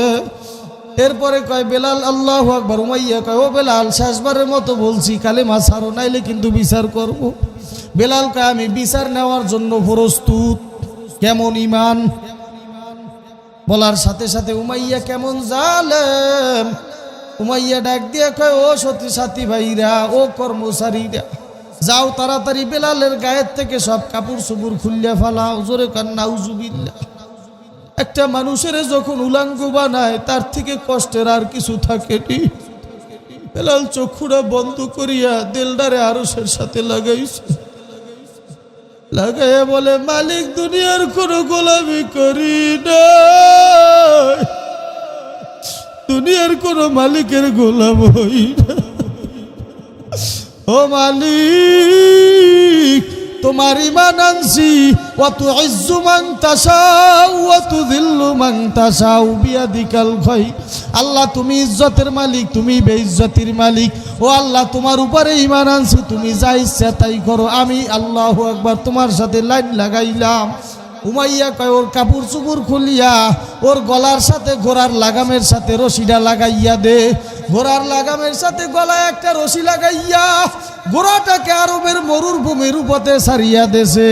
এরপরে কয় বেলাল আল্লাহু আকবার। উমাইয়া কয়, ও বেলাল শেষবারের মতো বলছি কালেমা ছাড়ো, নাইলে কিন্তু বিচার করব। বেলাল কয়, আমি বিচার নেওয়ার জন্য প্রস্তুত। কেমন ইমান বলার সাথে সাথে উমাইয়া কেমন জালেম। উমাইয়া ডাক দিয়ে কয়, ও সাথী ভাইরা, ও কর্মচারীরা, যাও তাড়াতাড়ি বেলালের গায়ের থেকে সব কাপড় চোপড় খুললে ফেলাও। জোরে কান নাউজুবিল্লাহ। একটা মানুষের যখন উলাঙ্গ বানায় তার থেকে কষ্টের আর কিছু থাকেনি। বেলাল চক্ষুরা বন্ধ করিয়া দিলদারে আরশের সাথে লাগাইছে, লাগাইয়া বলে, মালিক দুনিয়ার কোনো গোলামি করি না, দুনিয়ার কোনো মালিকের গোলাম হই না। ও মালিক, তোমার ইমান আনছি, ওয়াতু ইজ্জু মান তাশাউ ওয়াতু যিল্লু মান তাশাউ বিয়াদিকাল খায়র। আল্লাহ তুমি ইজ্জতের মালিক, তুমি বেইজ্জতির মালিক। ও আল্লাহ, তোমার উপরে ইমান আনছি, তুমি যা ইচ্ছা তাই করো। আমি আল্লাহু আকবার তোমার সাথে লাইন লাগাইলাম। উমাইয়া কয়, ওর কাপড় চুপড় খুলিয়া ওর গলার সাথে ঘোড়ার লাগামের সাথে রশিটা লাগাইয়া দে। ঘোড়ার লাগামের সাথে গলায় একটা রশি লাগাইয়া ঘোড়াটাকে আরবের মরুভূমির উপরে ছাড়িয়া দেছে।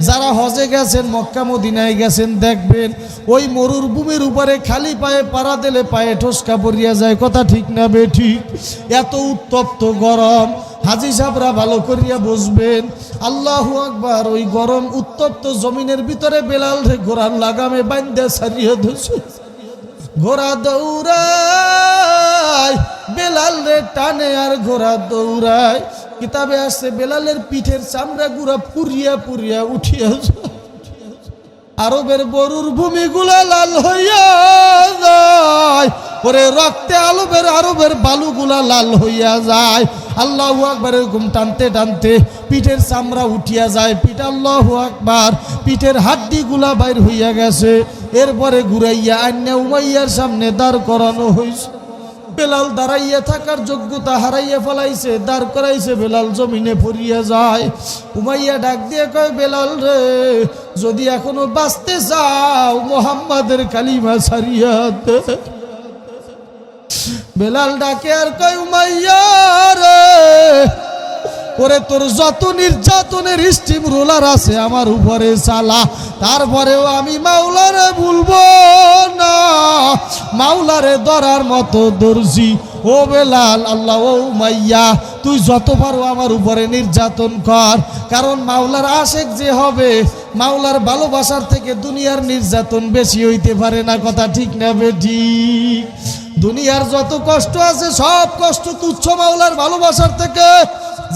যারা হজে গেছেন, মক্কা মদিনায় গেছেন, দেখবেন ওই মরুভূমির উপরে খালি পায়ে পাড়া দিলে পায়ে ঠোসকা পড়িয়া যায়। কথা ঠিক না বেঠিক? এত উত্তপ্ত গরম। হাজী সাহেবরা ভালো করিয়া বসবেন। আল্লাহু আকবার। ওই গরম উত্তপ্ত জমিনের ভিতরে বেলাল রে ঘোড়ার লাগামে বান্ধা ছাড়িয়া ধরছে। ঘোড়া দৌড়ায়, বেলাল রে টানে আর ঘোড়া দৌড়ায়। কিতাবে আসছে বেলালের পিঠের চামড়া গুড়া পুরিয়া পুরিয়া উঠিয়া যায়। আরবের বরুর ভূমিগুলা লাল হইয়া যায়, পরে রক্তে আরবের বালুগুলা লাল হইয়া যায়। আল্লাহু আকবার। এরকম টানতে টানতে পিঠের চামড়া উঠিয়া যায়। পিঠ আল্লাহু আকবার, পিঠের হাড্ডিগুলা বাইর হইয়া গেছে। এরপরে ঘুরাইয়া আন্যা উমাইয়ার সামনে দাঁড় করানো হয়েছে। বেলাল দাঁড়াইয়া থাকার যোগ্যতা হারাইয়া ফেলাইছে, দাঁড় করাইছে, বেলাল জমিনে পড়িয়া যায়। উমাইয়া ডাক দিয়ে কয়, বেলাল রে, যদি এখনো বাঁচতে চাও মুহাম্মাদের কালিমা ছাড়িয়া দে। বেলাল ডাকে আর কয়, উমাইয়া রে, ওরে তোর যত নির্যাতনের স্টিম রোলার আছে আমার উপরে চালা, তারপরেও আমি মাওলারে ভুলবো না, মাওলারে ধরার মতো দর্জি। ও বেলাল, আল্লাহ, ও উমাইয়া, তুই যত পারো আমার উপরে নির্যাতন কর, কারণ মাওলার আশেক যে হবে, মাওলার ভালোবাসার থেকে দুনিয়ার নির্যাতন বেশি হইতে পারে না। কথা ঠিক না বেঠিক? দুনিয়ার যত কষ্ট আছে সব কষ্ট তুচ্ছ মাওলার ভালোবাসার থেকে।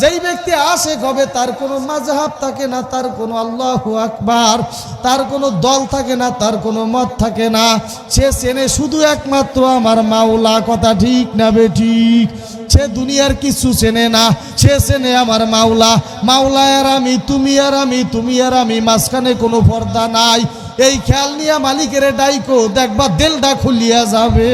যেই ব্যক্তি আশেক হবে তার কোনো মাযহাব থাকে না, তার কোনো আল্লাহু আকবার, তার কোনো দল থাকে না, তার কোনো মত থাকে না। সে চেনে শুধু একমাত্র আমার মাওলা। কথা ঠিক না বেঠিক? সে দুনিয়ার কিছু চেনে না, সে চেনে আমার মাওলা। মাওলা আর আমি, তুমি আর আমি, তুমি আর আমি, মাঝখানে কোনো পর্দা নাই। এই খেয়াল নিয়ে মালিকের ডাইকো, দেখবা দিলটা খুলিয়া যাবে।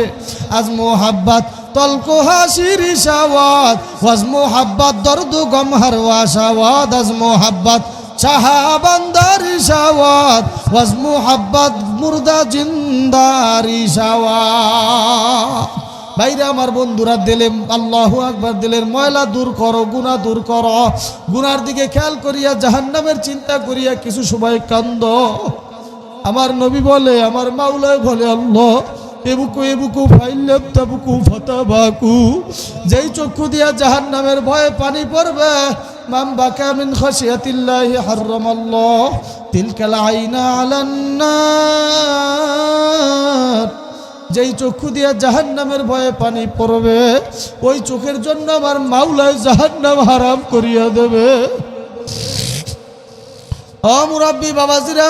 আজ মোহাব্বত তলকো হাসির শাওয়াত, ওয়াজ মোহাব্বত দর্দ গম হারওয়া শাওয়াত, আজ মোহাব্বত শাহাবান্দার শাওয়াত, ওয়াজ মোহাব্বত মুর্দা জিন্দার শাওয়াত। ভাইরা আমার, বন্ধুরা, দিলে আল্লাহু আকবার, দিলের ময়লা দূর করো, গুনাহ দূর করো। গুনার দিকে খেয়াল করিয়া জাহান্নামের চিন্তা করিয়া কিছু সময় কান্দ। আমার নবী বলে, আমার মাওলা বলে, আল্লাহ এবুকু এবুকু ফাইল্লাম তাবুকু ফাতাবাকু, যেই চক্ষু দিয়া জাহান্নামের ভয়ে পানি পড়বে, মান বাকা মিন খাশিয়াতিল্লাহি হারামাল্লাহ তিলকাল আইনা আলান নার, যেই চক্ষু দিয়া জাহান্নামের ভয়ে পানি পড়বে ওই চোখের জন্য আমার মাওলায় জাহান্নাম হারাম করিয়া দেবে। ও মুরাব্বি বাবাজিরা,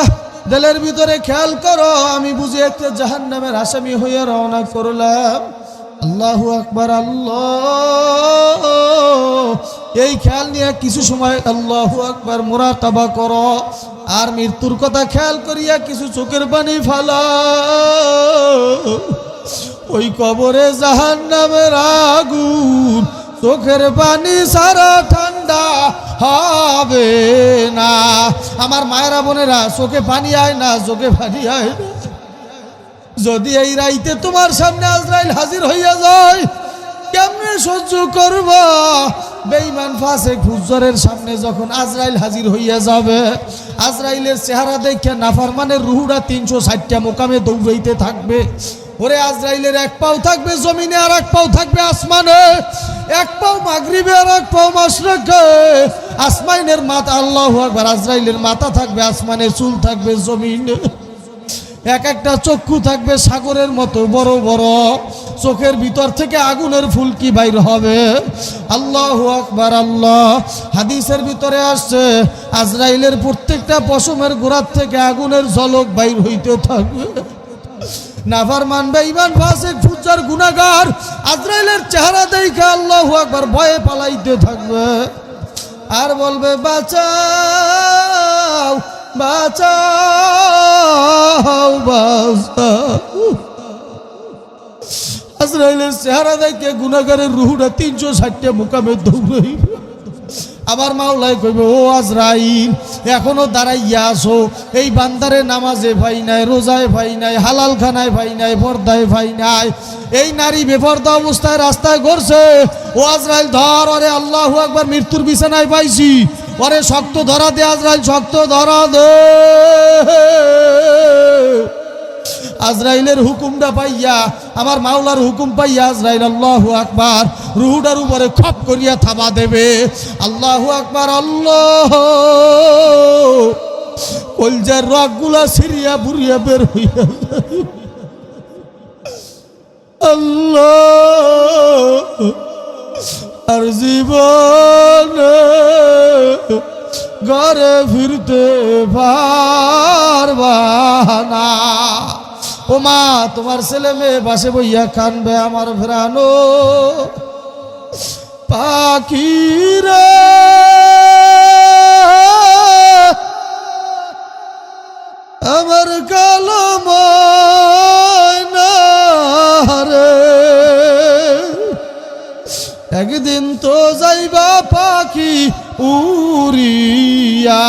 দিলের ভিতরে খেয়াল করো, আমি বুঝি একটা জাহান্নামের আসামি হইয়া রওনা করলাম। আল্লাহু আকবার, আল্লাহ, এই খেয়াল নিয়ে কিছু সময় আল্লাহু আকবার মুরাকাবা করো, আর মৃত্যুর কথা খেয়াল করিয়া কিছু চোখের পানি ফালাও। ওই কবরে জাহান্নামের আগুন চোখের পানি সারা ঠান্ডা হবে না। আমার মায়েরা বোনেরা, চোখে পানি আয় না, চোখে পানি আয় না। যদি এই রাইতে তোমার সামনে আজরাইল হাজির হইয়া যায়, কেমনে সহ্য করবা? বেঈমান ফাসিক ফুজ্জারের সামনে যখন আজরাইল হাজির হইয়া যাবে, আজরাইলের চেহারা দেখে নাফরমানের রুহুরা 360টা মোকামে দৌড়াইতে থাকবে। ওরে আজরাইলের এক পাও থাকবে জমিনে, আর এক পাও থাকবে আসমানে, এক পাও মাগরিবে আর এক পাও মাশরিকে। আসমানের মাথা, আল্লাহু আকবার, আজরাইলের মাথা থাকবে আসমানে, চুল থাকবে জমিনে, এক একটা চক্ষু থাকবে সাগরের মতো বড় বড়, চোখের ভিতর থেকে আগুনের ফুলকি বাইর হবে। আল্লাহু আকবার, আল্লাহ। হাদিসের ভিতরে আসছে আজরাইলের প্রত্যেকটা পশমের গোড়ার থেকে আগুনের ঝলক বাইর হইতে থাকবে। নাফরমান বেঈমান ফাসিক ফুজ্জার গুনাহগার আজরাইলের চেহারা দেখে আল্লাহু আকবার ভয়ে পালাইতে থাকবে, আর বলবে বাঁচাও বাঁচাও বাঁচাও। আজরাইলের চেহারা দেখে গুনাহগারের রুহুটা 360টা মোকামে দৌড়াইবে। আবার মাওলাই কইবে, ও আজরাইল, এখনো দাঁড়াইয়া আসো, এই বান্দারে নামাজে ভাই নাই, রোজায় ভাই নাই, হালাল খানায় ভাই নাই, পর্দায় ভাই নাই, এই নারী বেপর্দা অবস্থায় রাস্তায় ঘুরছে। ও আজরাইল ধর, ওরে আল্লাহু আকবার, মৃত্যুর বিছানায় পাইছি, ওরে শক্ত ধরা দে আজরাইল, শক্ত ধরা দে। আজরাইলের হুকুমটা পাইয়া, আমার মাওলার হুকুম পাইয়া আজরাইল আল্লাহু আকবার রুহুটার উপরে খপ করিয়া থাবা দেবে। আল্লাহু আকবার, আল্লাহ। কলজার রগগুলা সিরিয়া বুড়িয়া বের হইয়া আল্লাহ, আর জীবনে ঘরে ফিরতে পারবা না। ও মা, তোমার ছেলে মেয়ে বাসে বইয়া কানবে, আমার ভেরানো পাখিরা আমার কালো ময়না রে, একদিন তো যাইবা পাখি উড়িয়া।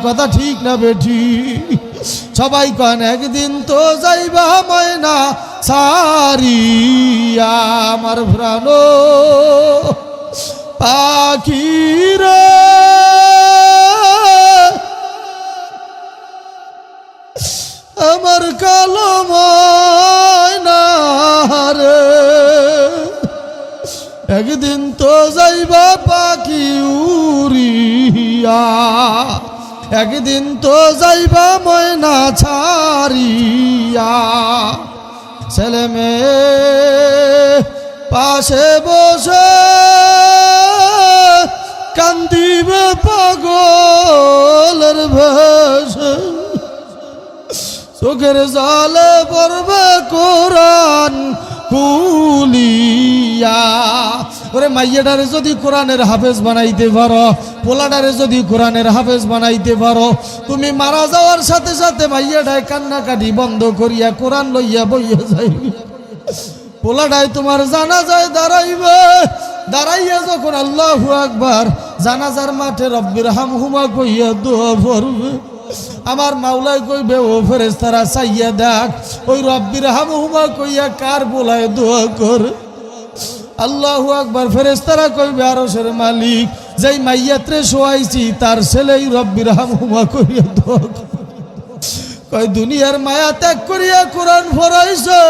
কথা ঠিক না বেঠি? সবাই কন, একদিন তো যাইবা ময়না সারিয়া, আমার প্রাণ পাখিরা আমার কালো ময়না রে, একদিন তো যাইবা পাখি উড়িয়া, একদিন তো যাইবা ময়না ছাড়িয়া। ছেলে মেয়ে পাশে বসে কান্দিবে পাগলের ভেসে, চোখের জলে পড়বে কোরআন কুলিয়া। ওরে মাইয়াটারে যদি কোরআনের হাফেজ বানাইতে পারো, পোলাটারে যদি কোরআনের হাফেজ বানাইতে পারো, তুমি মারা যাওয়ার সাথে সাথে মাইয়াটায় কান্নাকাটি বন্ধ করিয়া কোরআন লইয়া বইয়া যাইবে। পোলাটায় তোমার জানাজায় দাঁড়াইবে, দাঁড়াইয়া যখন আল্লাহু আকবার জানাজার মাঠে রব্বির হামহুমা কইয়া দোয়া পড়বে, আমার মাওলাই কইবে, ও ফেরেশতারা চাইয়া দেখ, ওই রব্বির হামহুমা কইয়া কার পোলায় দোয়া করে। আল্লাহু আকবার। ফেরেশতারা কইবে, আরশের মালিক যেই মাইয়াত্রে শোয়াইছি তার ছেলেই রব্বির হামহুমা কইয়া দোয়া করে। কয় দুনিয়ার মায়া ত্যাগ করিয়া কোরআন পড়াইছে,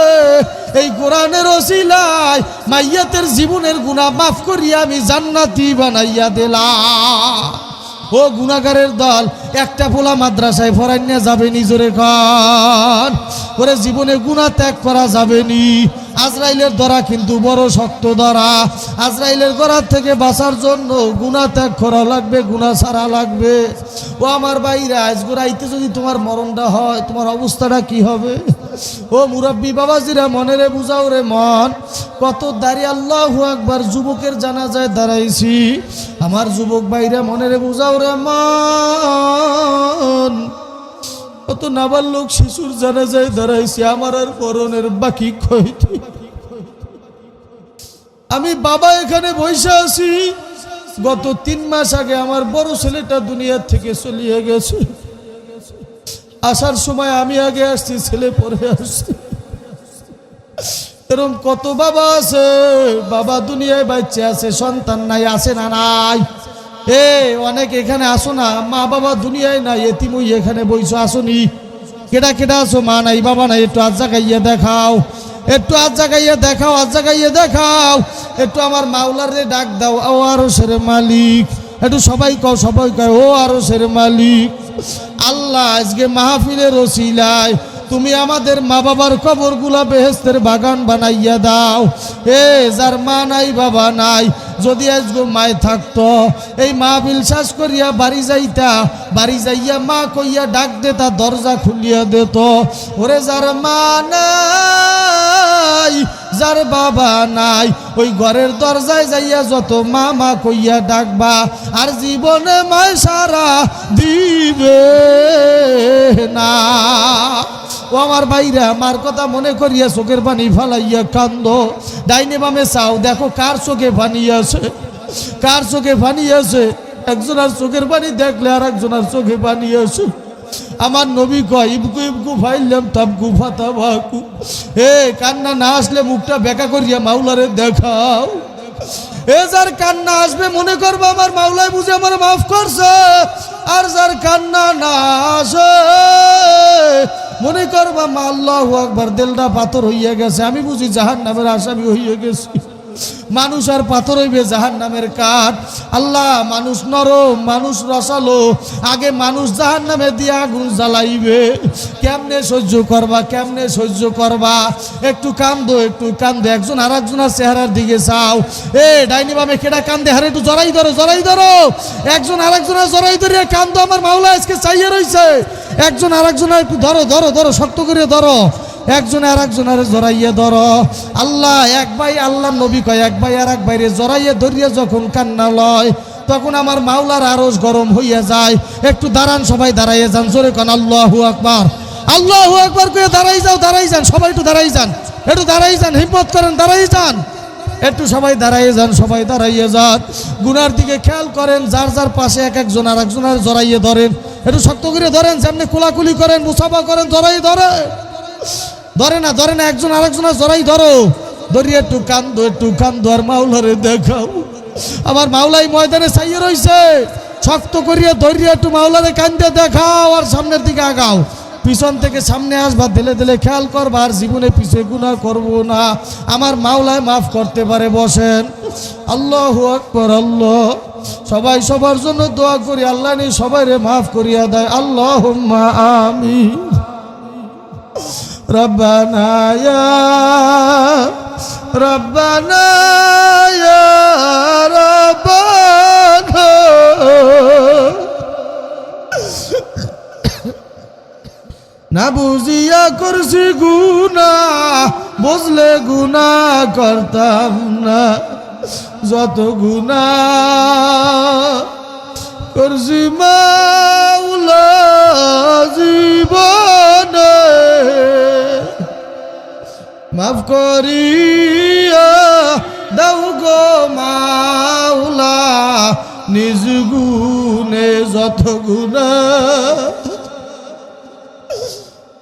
এই কোরআনের ওসিলায় মাইয়াতের জীবনের গুনাহ মাফ করিয়া আমি জান্নাতি বানাইয়া দিলাম। ও গুনাহগারের দল, একটা পোলা মাদ্রাসায় পড়াইয়া যাবে নিজরে খান ওরে জীবনে গুনাহ ত্যাগ করা যাবে নি। আজরাইলের ধরা কিন্তু বড় শক্ত ধরা। আজরাইলের ধরার থেকে বাঁচার জন্য গুনাহ ত্যাগ করা লাগবে, গুনাহ ছাড়া লাগবে। ও আমার ভাইরা, আজকে রাইতে যদি তোমার মরণটা হয়, তোমার অবস্থাটা কি হবে? ও মুরব্বী বাবাজিরা, মনে রে বুঝাও রে মন। কত দাঁড়িয়ে আল্লাহু আকবার যুবকের জানাজায় দাঁড়াইছি। আমার যুবক ভাইরা, মনে রে বুঝাও রে মন। কত নাবালক শিশুর জানাজায় দাঁড়াইছি। আমার আর পরনের বাকি কয়টি? আমি বাবা এখানে বসে আছি। গত 3 মাস আগে আমার বড় ছেলেটা দুনিয়ার থেকে চলিয়ে গেছে। আসার সময় আমি আগে আসছি, ছেলে পরে আসছে। এরকম কত বাবা আছে, বাবা দুনিয়ায় বাচ্চা আছে, সন্তান নাই, আছে না নাই? অনেক এখানে আসো না, মা বাবা দুনিয়ায় নাই, এতিমই এখানে বইছো, আসনি? কেডা কেডা আসো, মা নাই বাবা নাই? একটু আজ জাগাইয়া দেখাও, একটু আজ জাগাইয়া দেখাও, আজ জাগাইয়া দেখাও। একটু আমার মাওলারে ডাক দাও, ও আরশের মালিক। একটু সবাই কও, সবাই কয় ও আরশের মালিক। আল্লাহ, আজকে মাহফিলের ওসিলায় তুমি আমাদের মা বাবার কবরগুলা বেহেশতের বাগান বানাইয়া দাও। যার মা নাই বাবা নাই, যদি আজকে মায় থাকতো, এই মাহফিল শেষ করিয়া বাড়ি যাইতা, বাড়ি যাইয়া মা কইয়া ডাক দেতা, দরজা খুলিয়া দিত। ওরে যার মা নাই, যার বাবা নাই, ওই ঘরের দরজায় যাইয়া যত মা মা কইয়া ডাকবা, আর জীবনে মায় সারা দিবে না। ও আমার ভাইরা, আমার কথা মনে করিয়া চোখের পানি ফালাইয়া কান্দ। ডাইনে বামে চাও, দেখো কার চোখে পানি আছে, কার চোখে পানি আছে। একজনের চোখের পানি দেখলে আর একজনের চোখে পানি আছে। আমার নবী কয়, ইবকু ইবকু ফাইলাম তাবকু ফাতাবাকু। কান্না না আসলে মুখটা বেঁকা করিয়া মাওলারে দেখাও। যার কান্না আসবে মনে করবো আমার মাওলাই বুঝে আমার মাফ করছে। আর যার কান্না না আসে মনে করবা মা আল্লাহু আকবার, দিলটা পাথর হইয়া গেছে, আমি বুঝি জাহান্নামের আসামি হইয়া গেছি। মানুষ আর পাথর হইবে জাহান্নামের কাঠ। আল্লাহ, মানুষ নরম, মানুষ রসালো, আগে মানুষ জাহান্নামে দিয়ে আগুন জ্বালাইবে। কেমনে সহ্য করবা, কেমনে সহ্য করবা? একটু কান্দো, একটু কান্দো। একজন আর একজনের চেহারার দিকে চাও। ডাইনি বামে কেডা কান্দে, হারে একটু জড়াই ধরো, জড়াই ধরো। একজন আর একজনের জড়াই ধরিয়া কান্দো। আমার মাওলা আজকে চাইয়া রইছে। একজন আর একজনের একটু ধরো, ধরো, ধরো, শক্ত করে ধরো। একজনে আর একজনের জড়াইয়া ধরো। আল্লাহ, এক ভাই, আল্লাহ নবী কয়, এক ভাই আর এক ভাইরে জড়াইয়া ধরিয়া যখন কান্না লয়, তখন আমার মাওলার আরশ গরম হইয়া যায়। একটু দাঁড়ান, সবাই দাঁড়াইয়া যান, জোরে কান আল্লাহু আকবার, আল্লাহু আকবার কয়ে দাঁড়াই যাও, দাঁড়াই যান, সবাই একটু দাঁড়াই যান, একটু দাঁড়াই যান, হিম্মত করেন, দাঁড়াই যান, একটু সবাই দাঁড়াইয়ে যান, সবাই দাঁড়াইয়ে যান। গুনার দিকে খেয়াল করেন, যার যার পাশে এক একজন আর একজনের জড়াইয়ে ধরেন, একটু শক্ত করে ধরেন, যেমনি কোলাকুলি করেন, মুসাফা করেন, জড়াই ধরে, ধরে না, ধরে না, একজন আর একজনের জড়াই ধরো, ধরিয়ে একটু কান্দো, একটু কান্দো, আর মাওলারে দেখাও। আমার মাওলাই ময়দানে চাইয়ে রইছে, শক্ত করিয়া ধরিয়ে একটু মাওলারে কান্দে দেখাও, আর সামনের দিকে আগাও। পিছন থেকে সামনে আসবা, দিলে দিলে খেয়াল করবা, আর জীবনে পিছে গুনাহ করবো না। আমার মাওলায় মাফ করতে পারে। বসেন। আল্লাহু আকবার। আল্লাহ, সবাই সবার জন্য দোয়া করি, আল্লাহ নি সবাই রে মাফ করিয়া দেয়। আল্লাহুম্মা আমিন। রব্বানা ইয়া রব্বানা ইয়া রব্বানা, না বুঝিয়া করছি গুনাহ, বুঝলে গুনাহ করতাম না। যত গুনাহ করছি মাওলা জীবনে, মাফ করিয়া দাও গো মাওলা নিজ গুণে। যত গুনাহ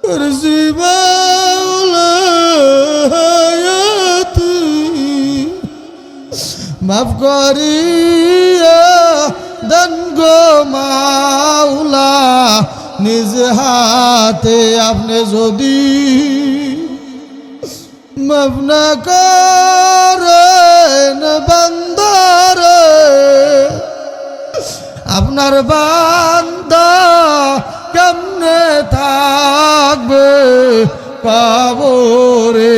করছি মাওলা হায়াতি, মাফ করিয়া দান গো মাওলা নিজ হাতে আপনি যদি মাফ না করেন বান্দারে, আপনার বান্দা কেমনে থাকবে কবরে।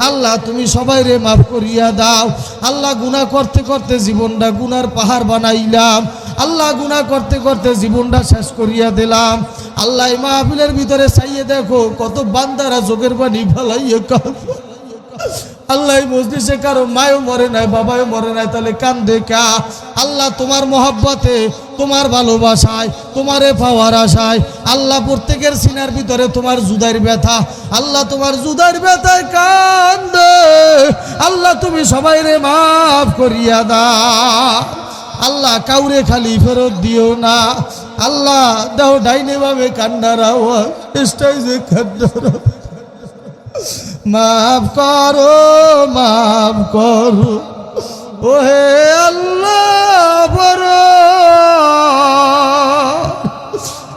আল্লাহ তুমি সবাই রে মাফ করিয়া দাও। আল্লাহ গুনাহ করতে করতে জীবনটা গুনার পাহাড় বানাইলাম। আল্লাহ গুনাহ করতে করতে জীবনটা শেষ করিয়া দিলাম। আল্লাহ এই মাহফিলের ভিতরে চাইয়ে দেখো কত বান্দারা চোখের পানি ফেলাইয়া কাঁদে। আল্লাহ এই মজলিসে কারো মায়ও মরে নাই, বাবাও মরে নাই, তাহলে কান্দে কা? আল্লাহ তোমার মহব্বতে, তোমার ভালোবাসায়, তোমারে পাওয়ার আশায় আল্লাহ প্রত্যেকের সিনার ভিতরে তোমার জুদাইর ব্যথা, আল্লাহ তোমার জুদাইর ব্যথায় কান্দে। আল্লাহ তুমি সবাই রে মাফ করিয়া দাও। আল্লাহ কাউরে খালি ফেরত দিও না। আল্লাহ দাও ডাইনে ভাবে কান্নার আওয়াজ, স্টেজে কান্নার আওয়াজ। মাফ করো, মাফ করো ওহে আল্লাহ বড়,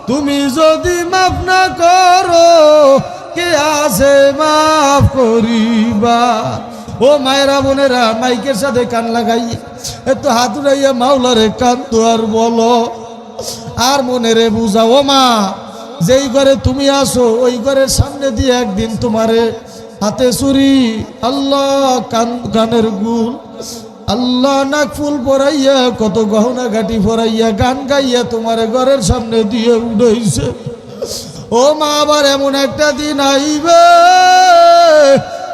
তুমি যদি মাফ না করো কে আছে মাফ করিবা। ও মায়েরা বোনেরা, মাইকের সাথে কান লাগাই এত হাত উড়াইয়া মাওলারে কান্ত আর বলো আর মনে রে বুঝাও। মা, যেই ঘরে তুমি আসো ওই ঘরের সামনে দিয়ে একদিন তোমারে হাতে চুরি, আল্লাহ গানের গুল, আল্লাহ নাক ফুল পরাইয়া কত গহনা গাটি পরাইয়া গান গাইয়া তোমার ঘরের সামনে দিয়ে উড়াইছে। ও মা, আবার এমন একটা দিন আইবে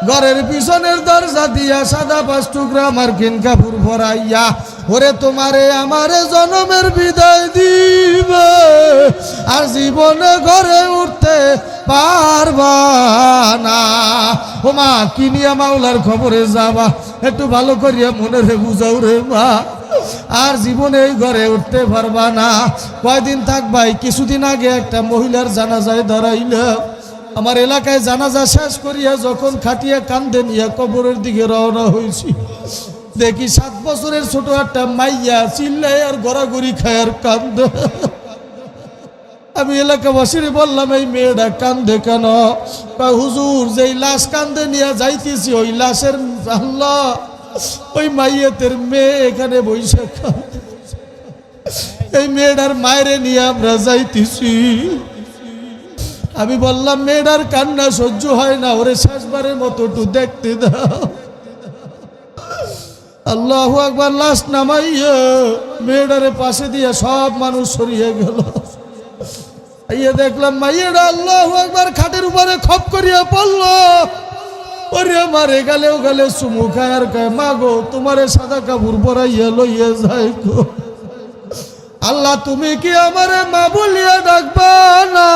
ঘরের পিছনের দরজা দিয়া সাদা 5 টুকরা মার্কিন কাপড় পরাইয়া ওরে তোমারে আমারে জনমের বিদায় দিবে, আর জীবনে ঘরে উঠতে পারবা না। ও মা, কি নিয়া মাওলার খবরে যাবা একটু ভালো করিয়া মনে রে বুঝাও রে মা। আর জীবনে এই ঘরে উঠতে পারবা না। কয়দিন থাকবাই? কিছুদিন আগে একটা মহিলার জানাজায় দাঁড়াইলাম। আমার এলাকায় জানাজা শেষ করিয়া যখন খাটিয়া কান্দে নিয়ে কবরের দিকে রওনা হয়েছি, দেখি 7 বছরের ছোট একটা মাইয়া চিল্লাই আর গড়াগড়ি খায় আর কান্দে। আমি এলাকাবাসীর বললাম, এই মেয়েটা কান্দে কেন? হুজুর, যেই লাশ কান্দে নিয়ে যাইতেছি ওই লাশের আল্লাহ ওই মাইয়াতের মেয়ে এখানে বসে কান্দে। এই মেয়েটার মায়েরে নিয়ে আমরা যাইতেছি। আমি বললাম, মেয়েটার কান্না সহ্য হয় না, ওরে শেষবারের মতো একটু দেখতে দাও। আল্লাহু আকবার। লাশ নামাইয়া মেয়েটারে পাশে দিয়ে সব মানুষ সরিয়ে গেল। আইয়া দেখলাম মাইয়েরা আল্লাহু আকবার খাটের উপরে খপ করিয়া পড়ল। ওরে মারে গালেও গালে চুমু খায় আর কয়, মা গো, তোমারে সাদা কাপড় পরাইয়া লইয়া যায় গো। আল্লাহ তুমি কি আমারে মা বলিয়া ডাকবা না?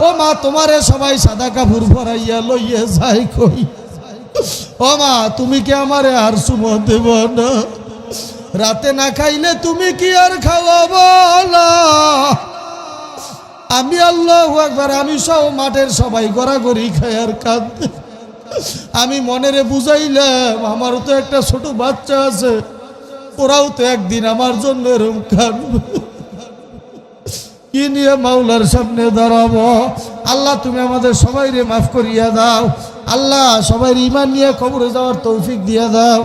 ও মা, তোমারে সবাই সাদা কাপড় পরাইয়া লইয়া যায় কই? ও মা, তুমি কি আমারে আর চুমো দেব না? রাতে না খাইলে তুমি কি আর খাওয়াবো না? আমি আল্লাহু আকবার, আমি সব মাঠের সবাই গড়াগড়ি খায় আর কাঁদে। আমি মনেরে বুঝাইলাম, আমারও তো একটা ছোট বাচ্চা আছে, ওরাও তো একদিন আমার জন্য এরকম কাঁদবে। কি নিয়ে মাওলার সামনে দাঁড়াবো? আল্লাহ তুমি আমাদের সবাই রে মাফ করিয়া দাও। আল্লাহ সবাই ঈমান নিয়ে কবরে যাওয়ার তৌফিক দিয়া দাও।